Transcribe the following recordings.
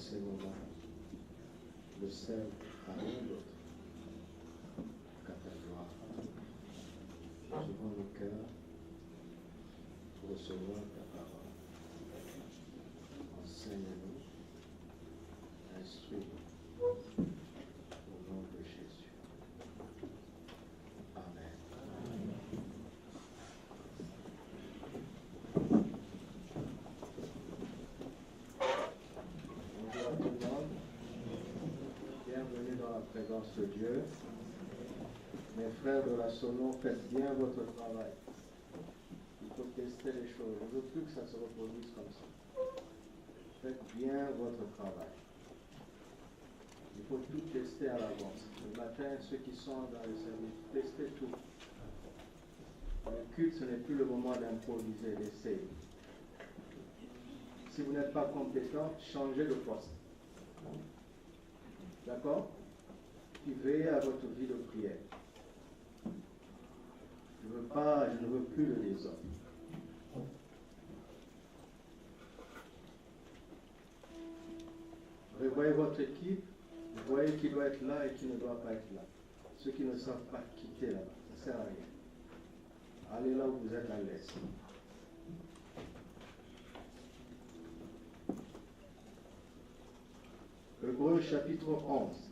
ces moments ne servent à rien d'autre qu'à ta gloire. Ouvrons nos cœurs pour recevoir ta parole. Enseigne-nous, instruis-nous. Au nom de Jésus. Amen. Bonjour à tout le monde. Bienvenue dans la présence de Dieu. Mes frères de la Sono, faites bien votre travail. Il faut tester les choses. Je ne veux plus que ça se reproduise comme ça. Faites bien votre travail. Il faut tout tester à l'avance. Le matin, ceux qui sont dans le service, testez tout. Le culte, ce n'est plus le moment d'improviser, d'essayer. Si vous n'êtes pas compétent, changez de poste. D'accord? Puis veillez à votre vie de prière. Je ne veux plus le désordre. Revoyez votre équipe, vous voyez qui doit être là et qui ne doit pas être là. Ceux qui ne savent pas quitter là-bas, ça ne sert à rien. Allez là où vous êtes à l'aise. Hébreux chapitre 11.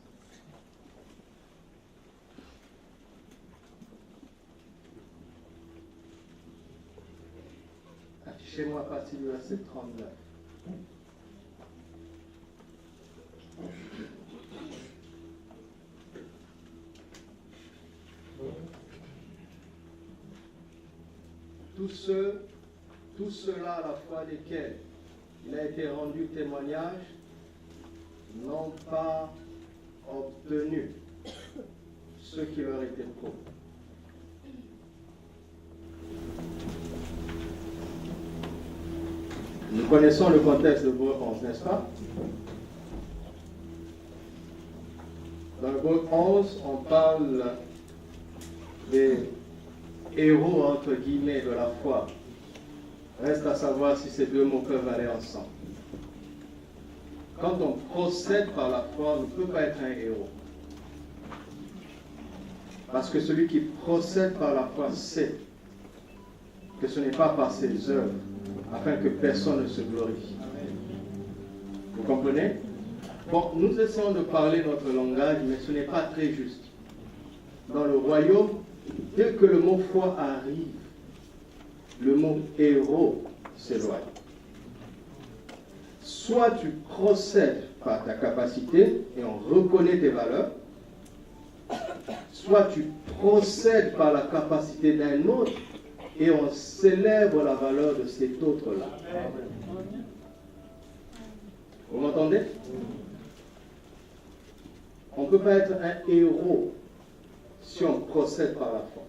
Affichez-moi à partir du verset 39. Tous ceux-là, à la foi desquels il a été rendu témoignage, n'ont pas obtenu ce qui leur était promis. Nous connaissons le contexte de Hébreux 11, n'est-ce pas? Dans Hébreux 11, on parle des héros, entre guillemets, de la foi. Reste à savoir si ces deux mots peuvent aller ensemble. Quand on procède par la foi, on ne peut pas être un héros. Parce que celui qui procède par la foi sait que ce n'est pas par ses œuvres, afin que personne ne se glorifie. Vous comprenez? Bon, nous essayons de parler notre langage, mais ce n'est pas très juste. Dans le royaume, dès que le mot foi arrive, le mot héros s'éloigne. Soit tu procèdes par ta capacité et on reconnaît tes valeurs, soit tu procèdes par la capacité d'un autre et on célèbre la valeur de cet autre-là. Vous m'entendez? On ne peut pas être un héros si on procède par la foi.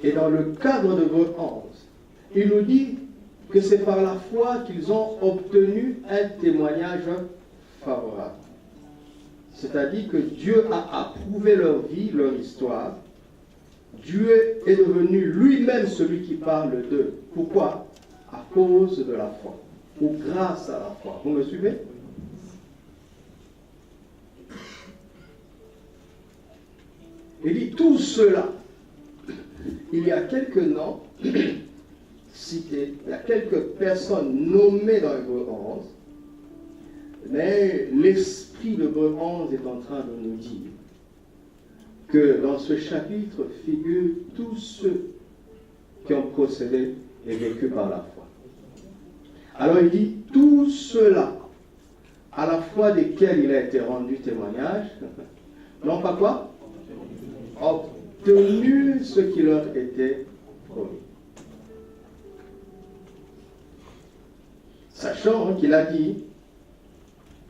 Et dans le cadre de Hébreux 11, il nous dit que c'est par la foi qu'ils ont obtenu un témoignage favorable. C'est-à-dire que Dieu a approuvé leur vie, leur histoire. Dieu est devenu lui-même celui qui parle d'eux. Pourquoi? À cause de la foi, ou grâce à la foi. Vous me suivez? Il dit tout cela. Il y a quelques noms cités, il y a quelques personnes nommées dans Hébreux 11, mais l'esprit de Hébreux 11 est en train de nous dire que dans ce chapitre figurent tous ceux qui ont procédé et vécu par la foi. Alors il dit, tous ceux-là, à la foi desquels il a été rendu témoignage, non pas quoi? Obtenu ce qui leur était promis. Sachant qu'il a dit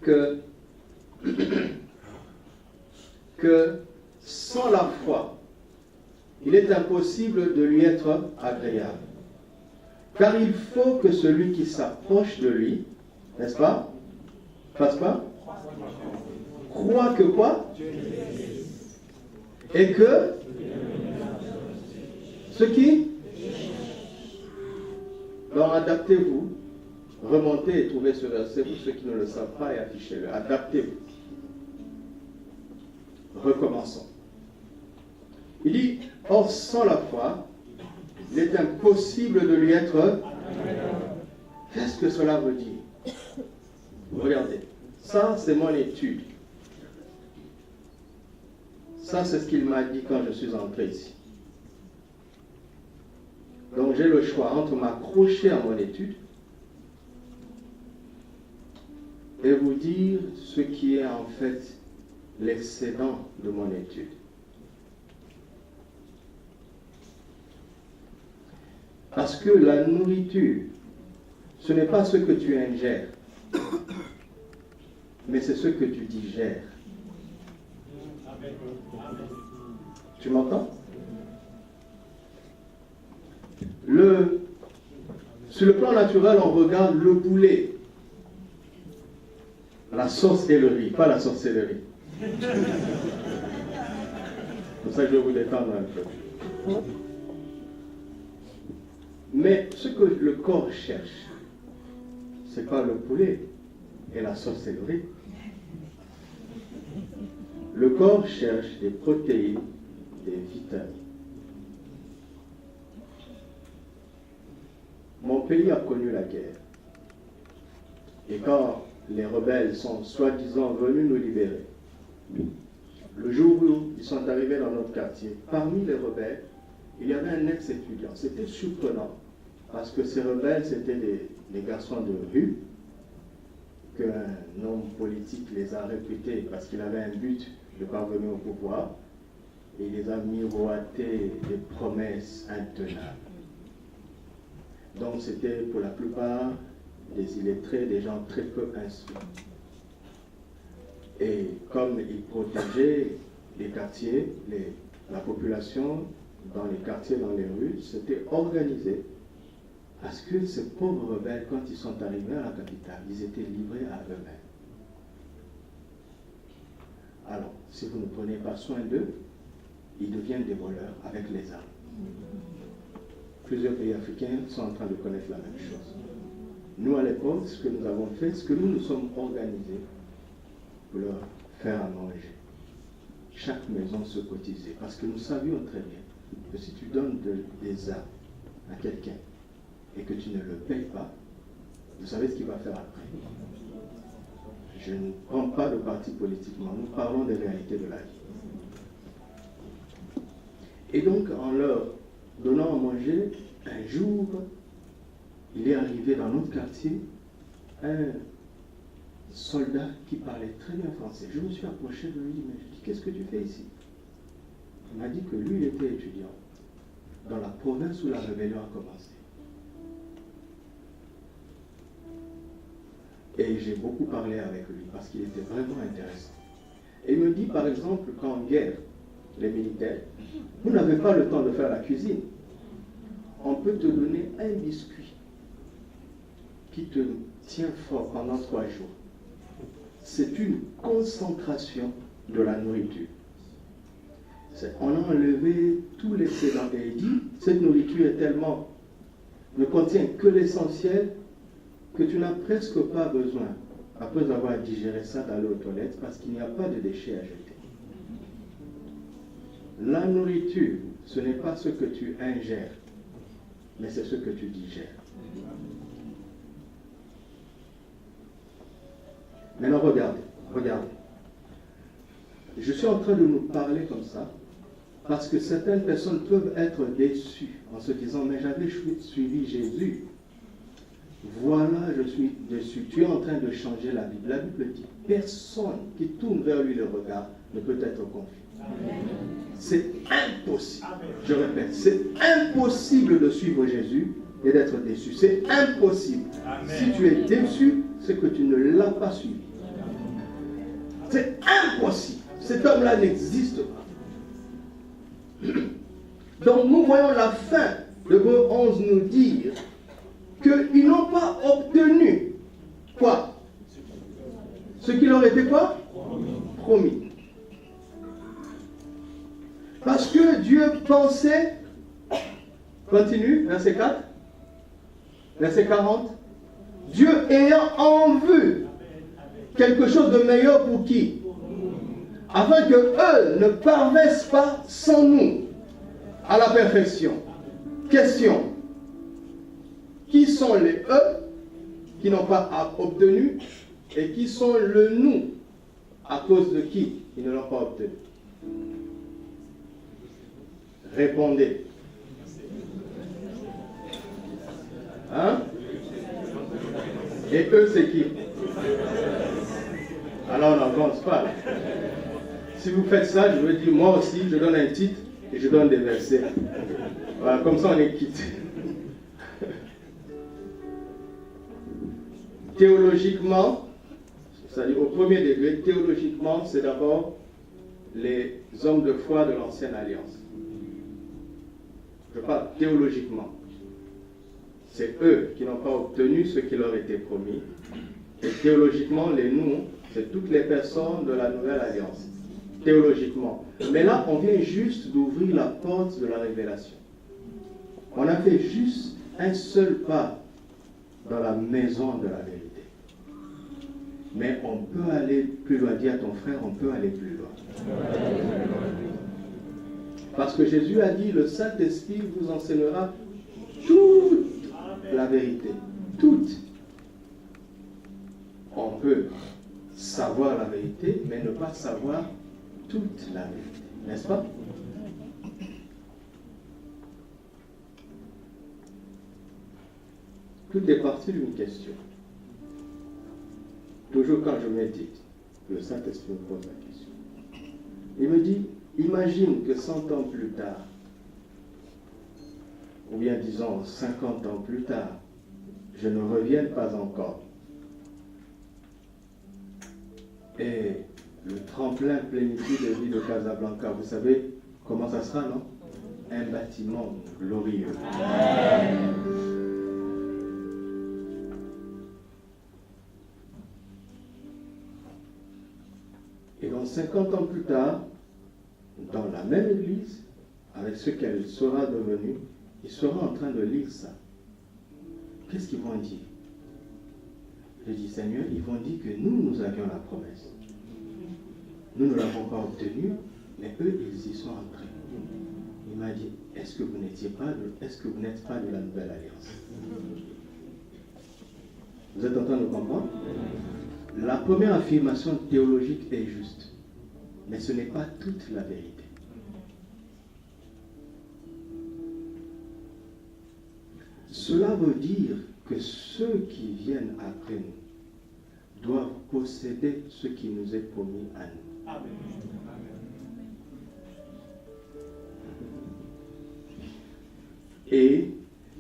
que sans la foi, il est impossible de lui être agréable. Car il faut que celui qui s'approche de lui, n'est-ce pas, fasse pas? Croit que quoi? Et que ce qui? Donc adaptez-vous remontez et trouvez ce verset pour ceux qui ne le savent pas et affichez-le. Adaptez-vous. Recommençons. Il dit, or sans la foi, il est impossible de lui être. Qu'est-ce que cela veut dire? Regardez, ça c'est mon étude. Ça c'est ce qu'il m'a dit quand je suis entré ici. Donc j'ai le choix entre m'accrocher à mon étude et vous dire ce qui est en fait l'excédent de mon étude. Parce que la nourriture, ce n'est pas ce que tu ingères, mais c'est ce que tu digères. Tu m'entends? Sur le plan naturel, on regarde le poulet, la sauce et le riz, pas la sorcellerie. C'est pour ça que je vais vous détendre un peu. Mais ce que le corps cherche, c'est pas le poulet et la sorcellerie. Le corps cherche des protéines, des vitamines. Mon pays a connu la guerre. Et quand les rebelles sont soi-disant venus nous libérer, le jour où ils sont arrivés dans notre quartier, parmi les rebelles, il y avait un ex-étudiant. C'était surprenant, parce que ces rebelles, c'était des garçons de rue, qu'un homme politique les a réputés parce qu'il avait un but de parvenir au pouvoir, et il les a miroité des promesses intenables. Donc c'était pour la plupart des illettrés, des gens très peu instruits. Et comme ils protégeaient les quartiers, la population dans les quartiers, dans les rues, c'était organisé. Parce que ces pauvres rebelles, quand ils sont arrivés à la capitale, ils étaient livrés à eux-mêmes. Alors, si vous ne prenez pas soin d'eux, ils deviennent des voleurs avec les armes. Plusieurs pays africains sont en train de connaître la même chose. Nous, à l'époque, ce que nous avons fait, c'est que nous nous sommes organisés pour leur faire à manger. Chaque maison se cotisait. Parce que nous savions très bien que si tu donnes des armes à quelqu'un et que tu ne le payes pas, vous savez ce qu'il va faire après. Je ne prends pas de parti politiquement, nous parlons des réalités de la vie. Et donc, en leur donnant à manger, un jour, il est arrivé dans notre quartier un soldat qui parlait très bien français. Je me suis approché de lui, mais je dis, qu'est-ce que tu fais ici? Il m'a dit que lui, il était étudiant dans la province où la rébellion a commencé. Et j'ai beaucoup parlé avec lui parce qu'il était vraiment intéressant. Et il me dit, par exemple, qu'en guerre, les militaires, vous n'avez pas le temps de faire la cuisine. On peut te donner un biscuit qui te tient fort pendant 3 jours. C'est une concentration de la nourriture. On a enlevé tous les excédents. Et il dit, cette nourriture est tellement, ne contient que l'essentiel, que tu n'as presque pas besoin, après avoir digéré ça, d'aller aux toilettes, parce qu'il n'y a pas de déchets à jeter. La nourriture, ce n'est pas ce que tu ingères, mais c'est ce que tu digères. Maintenant, regardez. Je suis en train de nous parler comme ça, parce que certaines personnes peuvent être déçues en se disant, mais j'avais suivi Jésus. Voilà, je suis déçu. Tu es en train de changer la Bible. La Bible dit, personne qui tourne vers lui le regard ne peut être confus. Amen. C'est impossible. Amen. Je répète, c'est impossible de suivre Jésus et d'être déçu. C'est impossible. Amen. Si tu es déçu, c'est que tu ne l'as pas suivi. C'est impossible. Cet homme-là n'existe pas. Donc nous voyons la fin de Hébreux 11 nous dire qu'ils n'ont pas obtenu quoi? Ce qui leur était quoi? Promis. Parce que Dieu pensait, continue, verset 4, verset 40, Dieu ayant en vue quelque chose de meilleur pour qui? Afin que eux ne parvinssent pas sans nous à la perfection. Question. Qui sont les eux qui n'ont pas obtenu et qui sont le nous à cause de qui ils ne l'ont pas obtenu? Répondez. Hein? Et eux, c'est qui? Alors, on n'avance pas. Si vous faites ça, je veux dire, moi aussi, je donne un titre et je donne des versets. Voilà, comme ça, on est quitte. Théologiquement, c'est-à-dire au premier degré, théologiquement, c'est d'abord les hommes de foi de l'ancienne alliance. Je parle théologiquement. C'est eux qui n'ont pas obtenu ce qui leur était promis. Et théologiquement, les nous, c'est toutes les personnes de la nouvelle alliance. Théologiquement. Mais là, on vient juste d'ouvrir la porte de la révélation. On a fait juste un seul pas dans la maison de la vérité. Mais on peut aller plus loin. Dis à ton frère, on peut aller plus loin. Parce que Jésus a dit, le Saint-Esprit vous enseignera toute la vérité. Toute. On peut savoir la vérité, mais ne pas savoir toute la vérité. N'est-ce pas? Tout est parti d'une question. Toujours quand je médite, le Saint-Esprit me pose la question. Il me dit, imagine que 100 ans plus tard, ou bien disons 50 ans plus tard, je ne revienne pas encore. Et le tremplin plénitude de vie de Casablanca, vous savez comment ça sera, non? Un bâtiment glorieux. Amen. Et donc 50 ans plus tard, dans la même église, avec ce qu'elle sera devenue, ils seront en train de lire ça. Qu'est-ce qu'ils vont dire? Je dis, Seigneur, ils vont dire que nous avions la promesse. Nous ne l'avons pas obtenue, mais eux, ils y sont entrés. Il m'a dit, est-ce que vous n'êtes pas de la nouvelle alliance? Vous êtes en train de comprendre? La première affirmation théologique est juste, mais ce n'est pas toute la vérité. Cela veut dire que ceux qui viennent après nous doivent posséder ce qui nous est promis à nous. Amen. Et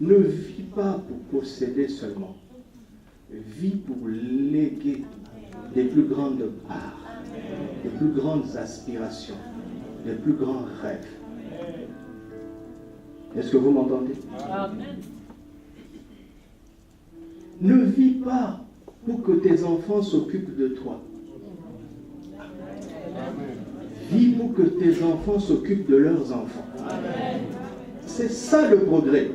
ne vis pas pour posséder seulement, vis pour léguer des plus grandes parts, des plus grandes aspirations, des plus grands rêves. Est-ce que vous m'entendez? Amen. Ne vis pas pour que tes enfants s'occupent de toi. Vis pour que tes enfants s'occupent de leurs enfants. C'est ça le progrès.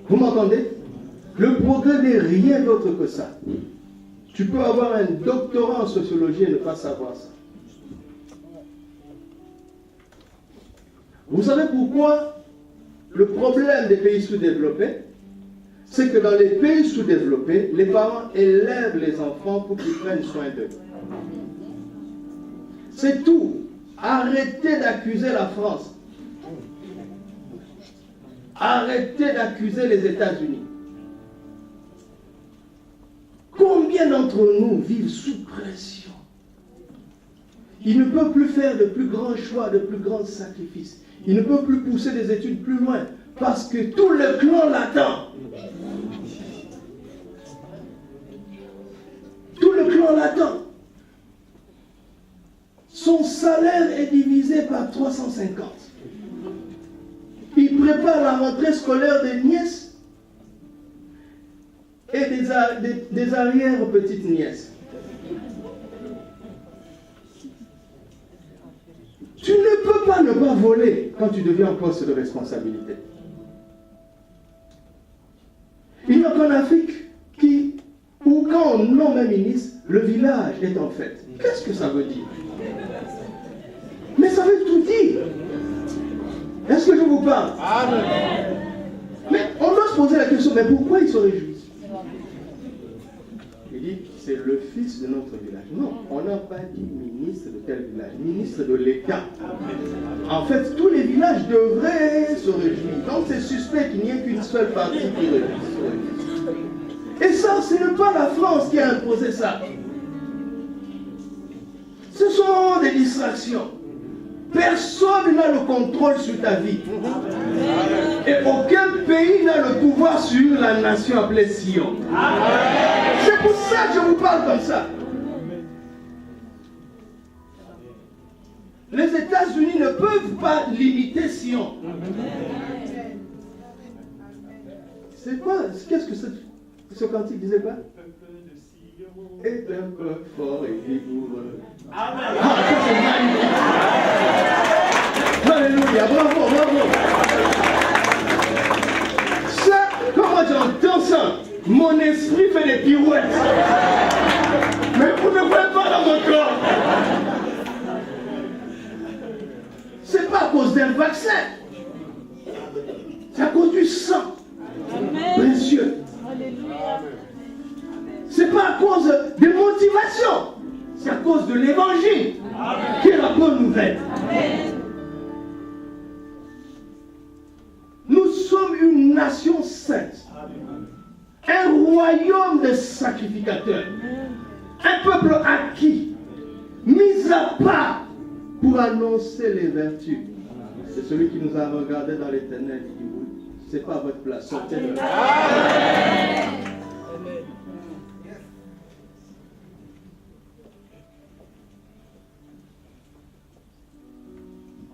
Vous m'entendez? Le progrès n'est rien d'autre que ça. Tu peux avoir un doctorat en sociologie et ne pas savoir ça. Vous savez pourquoi le problème des pays sous-développés, c'est que dans les pays sous-développés, les parents élèvent les enfants pour qu'ils prennent soin d'eux. C'est tout. Arrêtez d'accuser la France. Arrêtez d'accuser les États-Unis. Combien d'entre nous vivent sous pression? Ils ne peuvent plus faire de plus grands choix, de plus grands sacrifices. Ils ne peuvent plus pousser des études plus loin parce que tout le clan l'attend. Tout le clan l'attend. Son salaire est divisé par 350. Il prépare la rentrée scolaire des nièces et des arrière-petites nièces. Tu ne peux pas ne pas voler quand tu deviens en poste de responsabilité. qu'en Afrique, où quand on nomme un ministre, le village est en fête. Qu'est-ce que ça veut dire? Mais ça veut tout dire. Est-ce que je vous parle? Amen. Mais on doit se poser la question, mais pourquoi ils se réjouissent? Il dit, c'est le fils de notre village. Non, on n'a pas dit ministre de tel village, ministre de l'État. En fait, tous les villages devraient se réjouir. Donc c'est suspect qu'il n'y ait qu'une seule partie qui réjouisse. Et ça, ce n'est pas la France qui a imposé ça. Ce sont des distractions. Personne n'a le contrôle sur ta vie. Et aucun pays n'a le pouvoir sur la nation appelée Sion. C'est pour ça que je vous parle comme ça. Les États-Unis ne peuvent pas limiter Sion. C'est quoi? Qu'est-ce que ce cantique disait pas? Est un peuple fort et vigoureux. Amen. Ah, ça c'est magnifique. Alléluia, bravo, bravo. Ça, quand moi j'entends ça, mon esprit fait des pirouettes. Mais vous ne pouvez pas dans mon corps. C'est pas à cause d'un vaccin. C'est à cause du sang précieux. C'est pas à cause des motivations. C'est à cause de l'évangile qui est la bonne nouvelle. Amen. Nous sommes une nation sainte. Un royaume de sacrificateurs. Un peuple acquis, mis à part pour annoncer les vertus. C'est celui qui nous a regardé dans l'éternel. Il dit, c'est pas votre place. Sortez de là.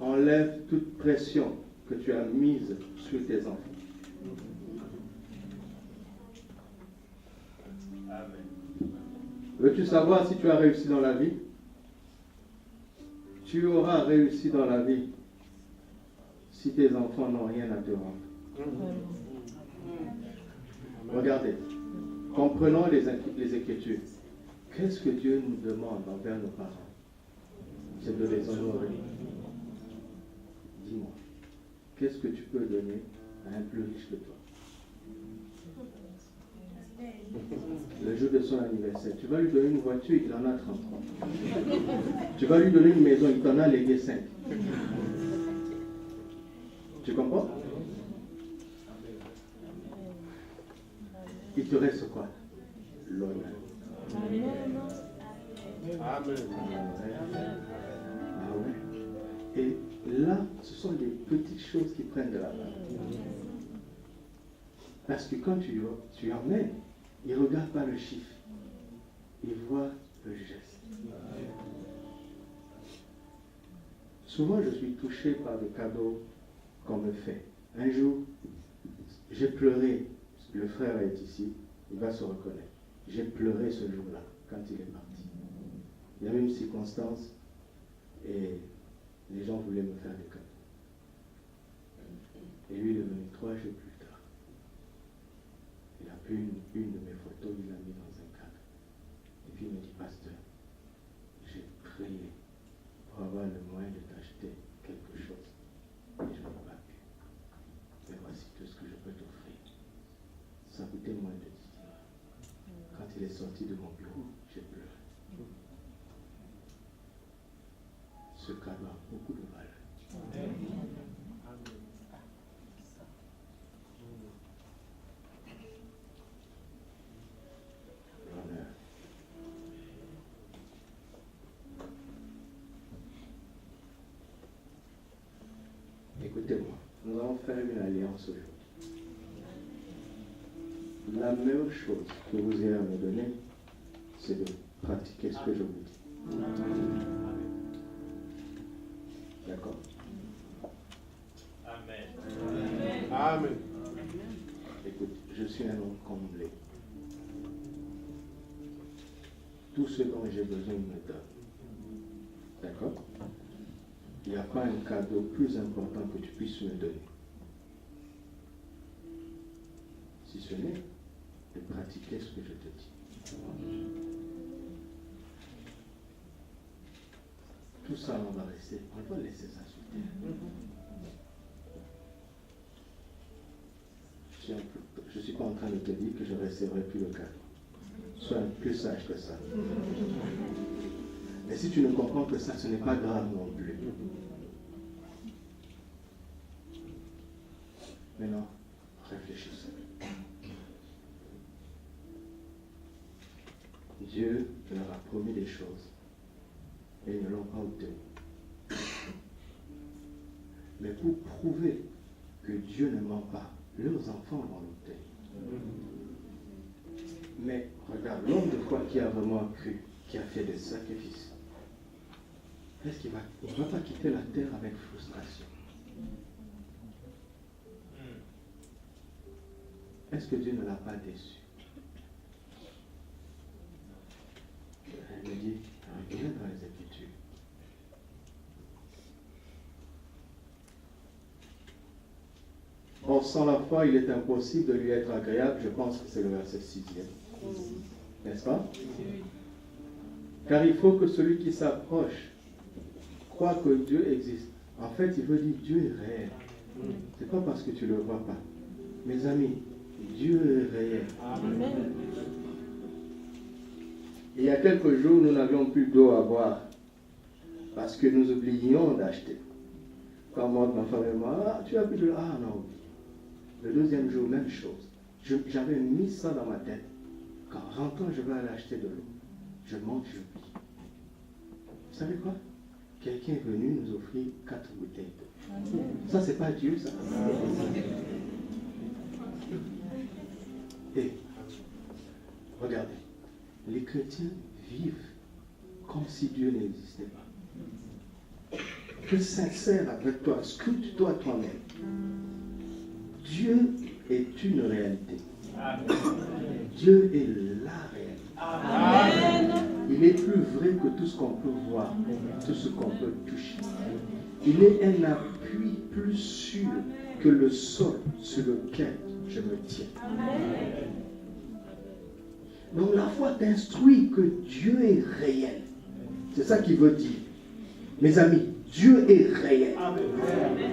Enlève toute pression que tu as mise sur tes enfants. Amen. Veux-tu savoir si tu as réussi dans la vie? Tu auras réussi dans la vie si tes enfants n'ont rien à te rendre. Regardez, comprenons les Écritures. Qu'est-ce que Dieu nous demande envers nos parents? C'est de les honorer. Dis-moi, qu'est-ce que tu peux donner à un plus riche que toi? Le jour de son anniversaire, tu vas lui donner une voiture, il en a 33. Tu vas lui donner une maison, il t'en a légué 5. Tu comprends? Il te reste quoi? L'honneur. Amen. Ah ouais. Et là, ce sont des petites choses qui prennent de la valeur. Parce que quand tu emmènes, il ne regarde pas le chiffre. Il voit le geste. Souvent, je suis touché par des cadeaux qu'on me fait. Un jour, j'ai pleuré. Le frère est ici. Il va se reconnaître. J'ai pleuré ce jour-là, quand il est parti. Il y avait une circonstance et les gens voulaient me faire des cadeaux. Et lui, il est venu 3 jours plus tard. Il a pris une de mes photos, il l'a mis dans un cadre. Et puis il me dit, pasteur, j'ai prié pour avoir le moyen de t'acheter quelque chose. Et je n'ai pas pu. Mais voici tout ce que je peux t'offrir. Ça coûtait moins de 10 $. Quand il est sorti de mon bureau, j'ai pleuré. Ce cadeau a beaucoup de valeur. L'honneur. Écoutez-moi, nous allons faire une alliance aujourd'hui. La meilleure chose que vous ayez à me donner, c'est de pratiquer ce que je vous dis. D'accord? Amen. Amen. Écoute, je suis un homme comblé. Tout ce dont j'ai besoin me donne. D'accord? Il n'y a pas un cadeau plus important que tu puisses me donner. Si ce n'est de pratiquer ce que je te dis. Tout ça, on va rester, on va laisser ça sur terre. Je ne suis pas en train de te dire que je ne resterai plus le calme. Sois plus sage que ça. Mais si tu ne comprends que ça, ce n'est pas grave non plus. Maintenant, réfléchissez. Dieu leur a promis des choses et ils ne l'ont pas obtenu. Mais pour prouver que Dieu ne ment pas, leurs enfants vont l'obtenir. Mais regarde, l'homme de foi qui a vraiment cru, qui a fait des sacrifices, est-ce qu'il ne va pas quitter la terre avec frustration? Est-ce que Dieu ne l'a pas déçu? Elle me dit, regarde dans les Écritures. Or, sans la foi, il est impossible de lui être agréable. Je pense que c'est le verset 6e. N'est-ce pas? Car il faut que celui qui s'approche croit que Dieu existe. En fait, il veut dire Dieu est réel. Ce n'est pas parce que tu ne le vois pas. Mes amis, Dieu est réel. Amen. Il y a quelques jours, nous n'avions plus d'eau à boire parce que nous oublions d'acheter. Quand moi, ma femme et moi, tu as plus de l'eau? Ah non, oublie. Le deuxième jour, même chose. J'avais mis ça dans ma tête. Quand rentrant, je vais aller acheter de l'eau. Je monte, j'oublie. Vous savez quoi? Quelqu'un est venu nous offrir 4 bouteilles d'eau. Ça, c'est pas Dieu, ça. Et regardez, les chrétiens vivent comme si Dieu n'existait pas. Sois sincère avec toi, scrute-toi toi-même. Dieu est une réalité. Amen. Dieu est la réalité. Amen. Il est plus vrai que tout ce qu'on peut voir, tout ce qu'on peut toucher. Il est un appui plus sûr que le sol sur lequel je me tiens. Amen. Donc la foi t'instruit que Dieu est réel. C'est ça qu'il veut dire. Mes amis, Dieu est réel.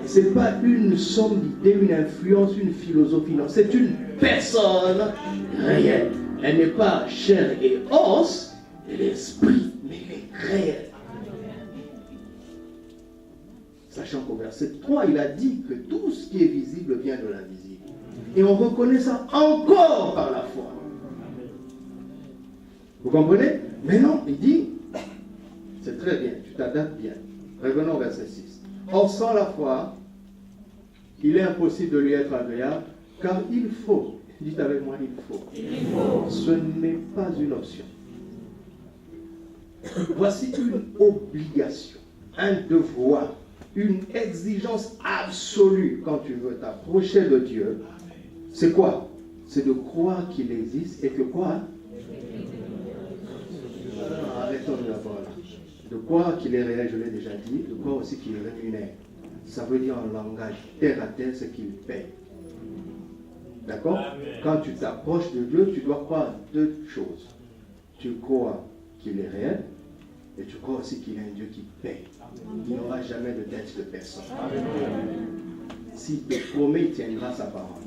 Ce n'est pas une somme d'idées, une influence, une philosophie. Non, c'est une personne réelle. Elle n'est pas chair et os, elle est esprit, mais elle est réelle. Sachant qu'au verset 3, il a dit que tout ce qui est visible vient de l'invisible. Et on reconnaît ça encore par la foi. Vous comprenez? Mais non, il dit, c'est très bien, tu t'adaptes bien. Revenons au verset 6. Or, sans la foi, il est impossible de lui être agréable, car il faut, dites avec moi, il faut. Il faut. Ce n'est pas une option. Voici une obligation, un devoir, une exigence absolue quand tu veux t'approcher de Dieu. C'est quoi? C'est de croire qu'il existe et que quoi? Arrêtons d'abord là. De croire qu'il est réel, je l'ai déjà dit, de croire aussi qu'il rémunère. Ça veut dire en langage terre à terre ce qu'il paye. D'accord? Quand tu t'approches de Dieu, tu dois croire deux choses. Tu crois qu'il est réel et tu crois aussi qu'il est un Dieu qui paye. Il n'aura jamais de dette de personne. S'il te promet, il tiendra sa parole.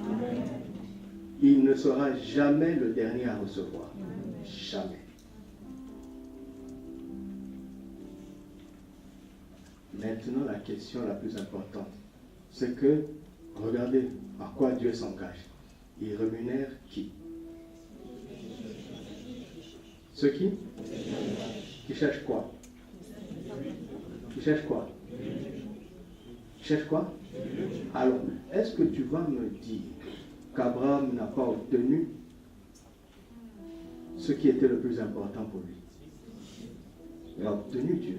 Il ne sera jamais le dernier à recevoir. Jamais. Maintenant, la question la plus importante, c'est que, regardez à quoi Dieu s'engage. Il rémunère qui? Ceux qui cherchent quoi? Qui cherchent quoi? Qui cherchent quoi? Alors, est-ce que tu vas me dire qu'Abraham n'a pas obtenu ce qui était le plus important pour lui? Il a obtenu Dieu.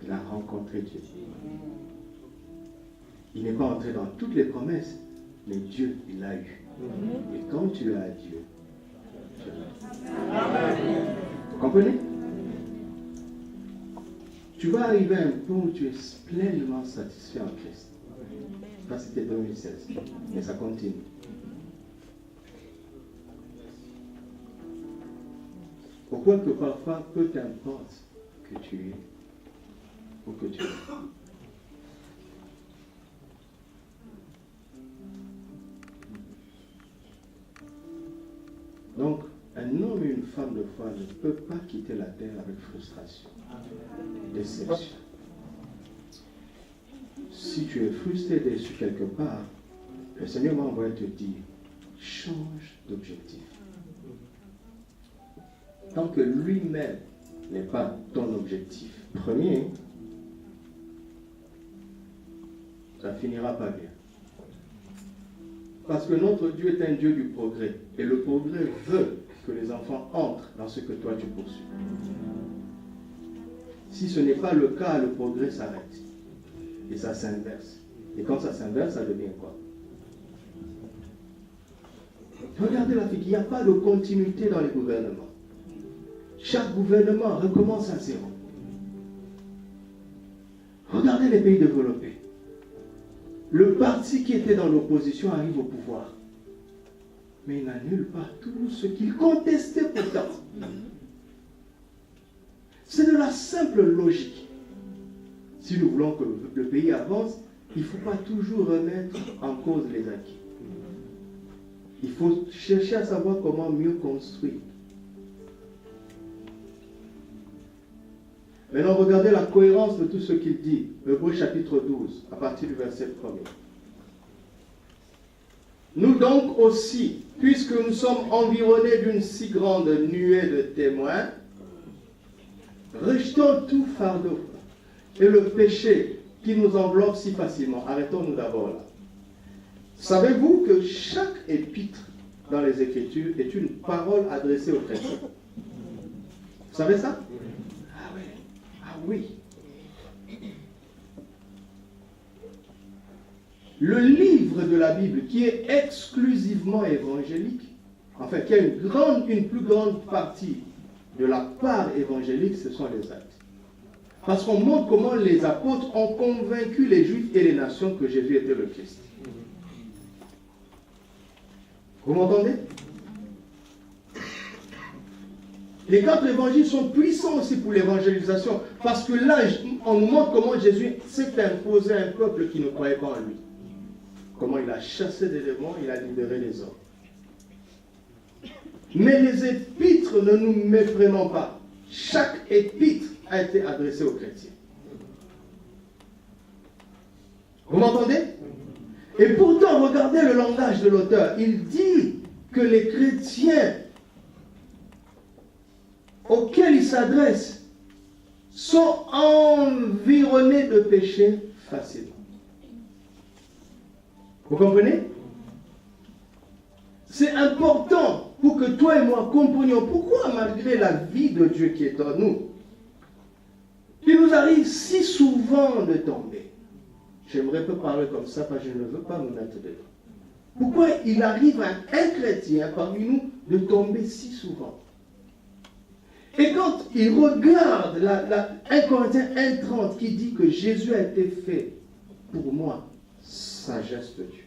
Il a rencontré Dieu. Il n'est pas entré dans toutes les promesses, mais Dieu, il l'a eu. Et quand tu as Dieu, tu l'as. Vous comprenez? Tu vas arriver à un point où tu es pleinement satisfait en Christ. Ça, c'était 2016, mais ça continue. Pourquoi que parfois, peu importe que tu es ou que tu es. Donc, un homme et une femme de foi ne peuvent pas quitter la terre avec frustration, déception. Si tu es frustré, déçu quelque part, le Seigneur m'a envoyé te dire, change d'objectif. Tant que lui-même n'est pas ton objectif premier, ça ne finira pas bien. Parce que notre Dieu est un Dieu du progrès. Et le progrès veut que les enfants entrent dans ce que toi tu poursuis. Si ce n'est pas le cas, le progrès s'arrête. Et ça s'inverse. Et quand ça s'inverse, ça devient quoi? Regardez l'Afrique, il n'y a pas de continuité dans les gouvernements. Chaque gouvernement recommence à zéro. Regardez les pays développés. Le parti qui était dans l'opposition arrive au pouvoir. Mais il n'annule pas tout ce qu'il contestait pourtant. C'est de la simple logique. Si nous voulons que le pays avance, il ne faut pas toujours remettre en cause les acquis. Il faut chercher à savoir comment mieux construire. Maintenant, regardez la cohérence de tout ce qu'il dit. Hébreux chapitre 12, à partir du verset 1er. Nous donc aussi, puisque nous sommes environnés d'une si grande nuée de témoins, rejetons tout fardeau et le péché qui nous enveloppe si facilement. Arrêtons-nous d'abord là. Savez-vous que chaque épître dans les Écritures est une parole adressée aux chrétiens? Vous savez ça? Ah oui. Le livre de la Bible qui est exclusivement évangélique, enfin qui a une plus grande partie de la part évangélique, ce sont les actes. Parce qu'on montre comment les apôtres ont convaincu les Juifs et les nations que Jésus était le Christ. Vous m'entendez? Les 4 évangiles sont puissants aussi pour l'évangélisation, parce que là, on nous montre comment Jésus s'est imposé à un peuple qui ne croyait pas en lui. Comment il a chassé des démons, il a libéré les hommes. Mais les épîtres, ne nous méprenons pas. Chaque épître a été adressé aux chrétiens. Vous m'entendez? Et pourtant, regardez le langage de l'auteur. Il dit que les chrétiens auxquels il s'adresse sont environnés de péchés facilement. Vous comprenez? C'est important pour que toi et moi comprenions pourquoi, malgré la vie de Dieu qui est en nous, il nous arrive si souvent de tomber. J'aimerais pas parler comme ça parce que je ne veux pas me mettre dedans. Pourquoi il arrive à un chrétien parmi nous de tomber si souvent? Et quand il regarde 1 Corinthiens 1,30 qui dit que Jésus a été fait pour moi, sagesse de Dieu,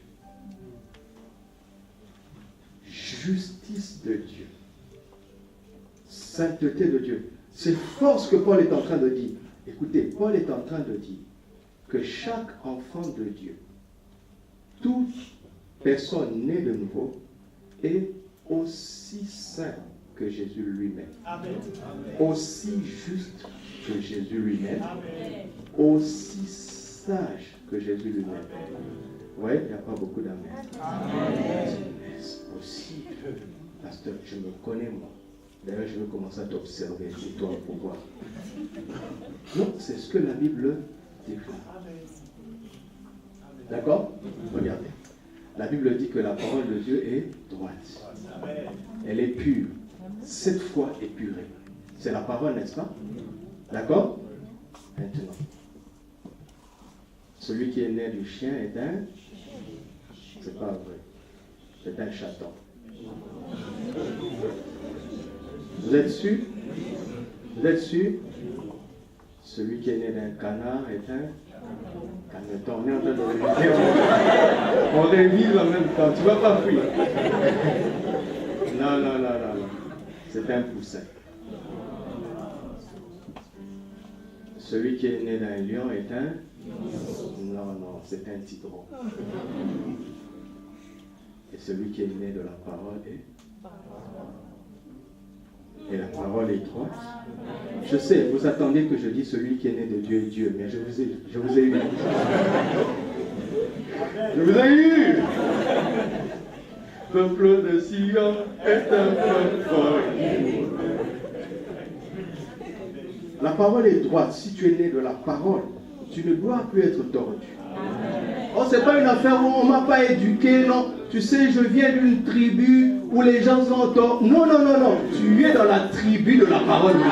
justice de Dieu, sainteté de Dieu, c'est force que Paul est en train de dire. Écoutez, Paul est en train de dire que chaque enfant de Dieu, toute personne née de nouveau, est aussi saint que Jésus lui-même. Aussi juste que Jésus lui-même. Aussi sage que Jésus lui-même. Vous voyez, il n'y a pas beaucoup d'amen. Aussi, pasteur, je me connais moi. D'ailleurs, je vais commencer à t'observer et toi pour voir. Non, c'est ce que la Bible déclare. D'accord? Regardez. La Bible dit que la parole de Dieu est droite. Elle est pure. 7 fois épurée. C'est la parole, n'est-ce pas? D'accord? Maintenant. Celui qui est né du chien est un... C'est pas vrai. C'est un chaton. Vous êtes sûr? Vous êtes sûr? Celui qui est né d'un canard est un... Calme-toi, on est en train de réviser. On révise en même temps. Tu ne vas pas fuir. Non. C'est un poussin. Celui qui est né d'un lion est un... Non, c'est un tigre. Et celui qui est né de la parole est... Et la parole est droite. Je sais, vous attendez que je dise celui qui est né de Dieu est Dieu, mais je vous ai eu. Je vous ai eu. Peuple de Sion est un peuple fort. La parole est droite. Si tu es né de la parole, tu ne dois plus être tordu. Oh, c'est pas une affaire où on m'a pas éduqué, non. Tu sais, je viens d'une tribu où les gens sont torts. Non. Tu es dans la tribu de la parole de Dieu.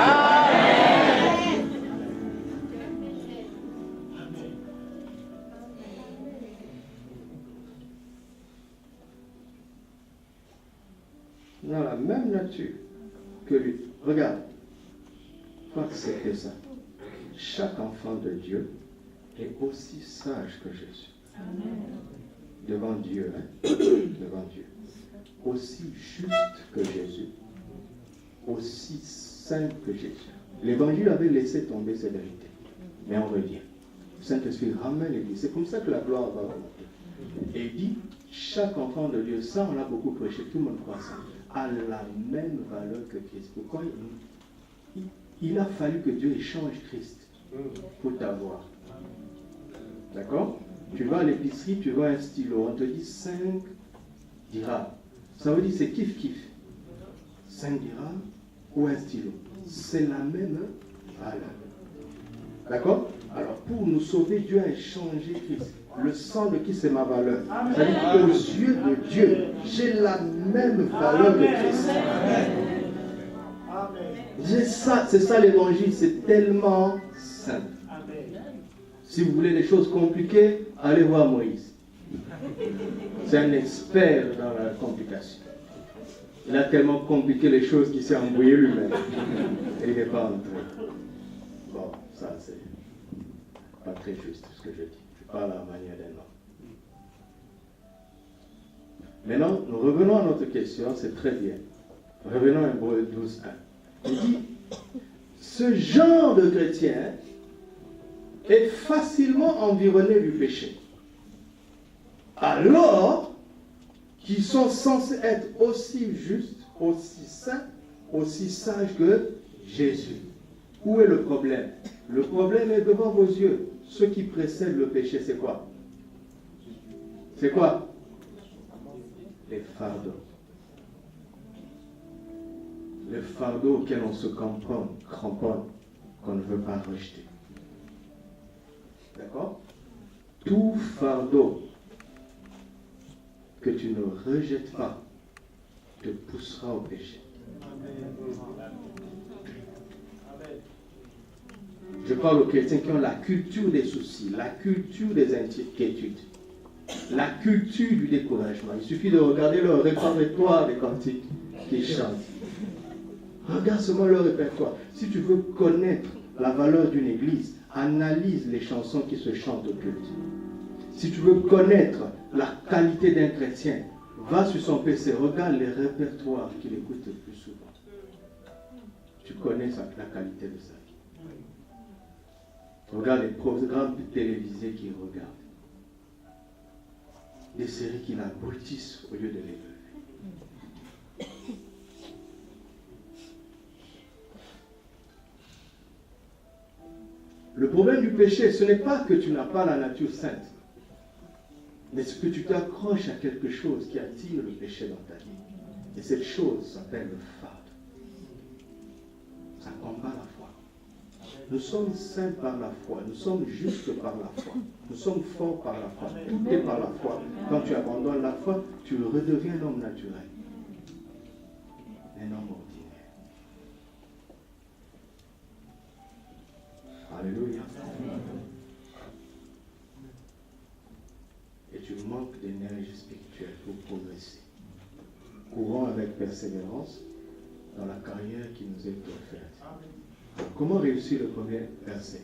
Dans la même nature que lui. Regarde. Faut accepter ça. Chaque enfant de Dieu est aussi sage que Jésus. Devant Dieu, devant Dieu. Aussi juste que Jésus. Aussi saint que Jésus. L'Évangile avait laissé tomber ces vérités. Mais on revient. Le Saint-Esprit ramène l'Église. C'est comme ça que la gloire va remonter. Et il dit, chaque enfant de Dieu, ça on a beaucoup prêché, tout le monde croit ça, a la même valeur que Christ. Pourquoi il a fallu que Dieu échange Christ pour t'avoir. D'accord? Tu vas à l'épicerie, tu vois un stylo, on te dit 5 dirhams. Ça veut dire c'est kiff. 5 dirhams ou un stylo. C'est la même valeur. D'accord? Alors pour nous sauver, Dieu a échangé Christ. Le sang de qui c'est ma valeur. C'est-à-dire aux yeux de Dieu, j'ai la même valeur que Christ. C'est ça l'évangile, c'est tellement simple. Si vous voulez des choses compliquées, allez voir Moïse. C'est un expert dans la complication. Il a tellement compliqué les choses qu'il s'est embrouillé lui-même. Et il n'est pas entré. Bon, ça c'est pas très juste ce que je dis. Je parle à la manière d'un homme. Maintenant, nous revenons à notre question, c'est très bien. Revenons à Hébreux 12, 1. Il dit, ce genre de chrétien est facilement environné du péché. Alors qu'ils sont censés être aussi justes, aussi saints, aussi sages que Jésus. Où est le problème? Le problème est devant vos yeux. Ce qui précède le péché, c'est quoi? C'est quoi? Les fardeaux. Le fardeau auquel on se cramponne, qu'on ne veut pas rejeter. D'accord? Tout fardeau que tu ne rejettes pas te poussera au péché. Je parle aux chrétiens qui ont la culture des soucis, la culture des inquiétudes, la culture du découragement. Il suffit de regarder leur répertoire des cantiques qu'ils chantent. Regarde seulement leur répertoire. Si tu veux connaître la valeur d'une église, analyse les chansons qui se chantent au culte. Si tu veux connaître la qualité d'un chrétien, va sur son PC, regarde les répertoires qu'il écoute le plus souvent. Tu connais la qualité de sa vie. Regarde les programmes télévisés qu'il regarde. Des séries qui l'aboutissent au lieu de l'élever. Le problème du péché, ce n'est pas que tu n'as pas la nature sainte, mais c'est que tu t'accroches à quelque chose qui attire le péché dans ta vie. Et cette chose s'appelle le fardeau. Ça combat la foi. Nous sommes saints par la foi, nous sommes justes par la foi, nous sommes forts par la foi, tout est par la foi. Quand tu abandonnes la foi, tu redeviens un homme naturel, un homme ordinaire. Alléluia. Et tu manques d'énergie spirituelle pour progresser. Courons avec persévérance dans la carrière qui nous est offerte. Comment réussir le premier verset?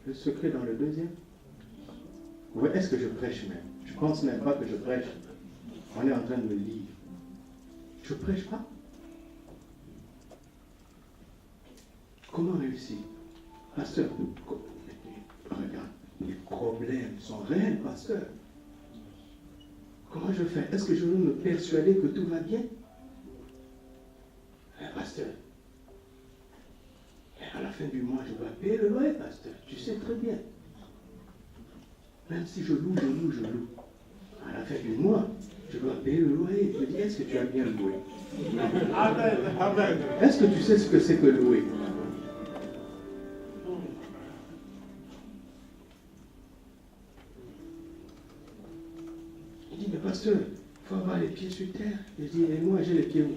Le secret dans le deuxième? Oui, est-ce que je prêche même? Je ne pense même pas que je prêche. On est en train de le lire. Je ne prêche pas. Comment réussir? Pasteur, regarde, les problèmes sont réels, pasteur. Comment je fais? Est-ce que je veux me persuader que tout va bien? Pasteur, à la fin du mois, je dois payer le loyer, pasteur. Tu sais très bien. Même si je loue. À la fin du mois, je dois payer le loyer. Je me dis, est-ce que tu as bien loué? Amen. Amen. Est-ce que tu sais ce que c'est que louer? Il dit, mais pasteur, il faut avoir les pieds sur terre. Je dis, et moi, j'ai les pieds où?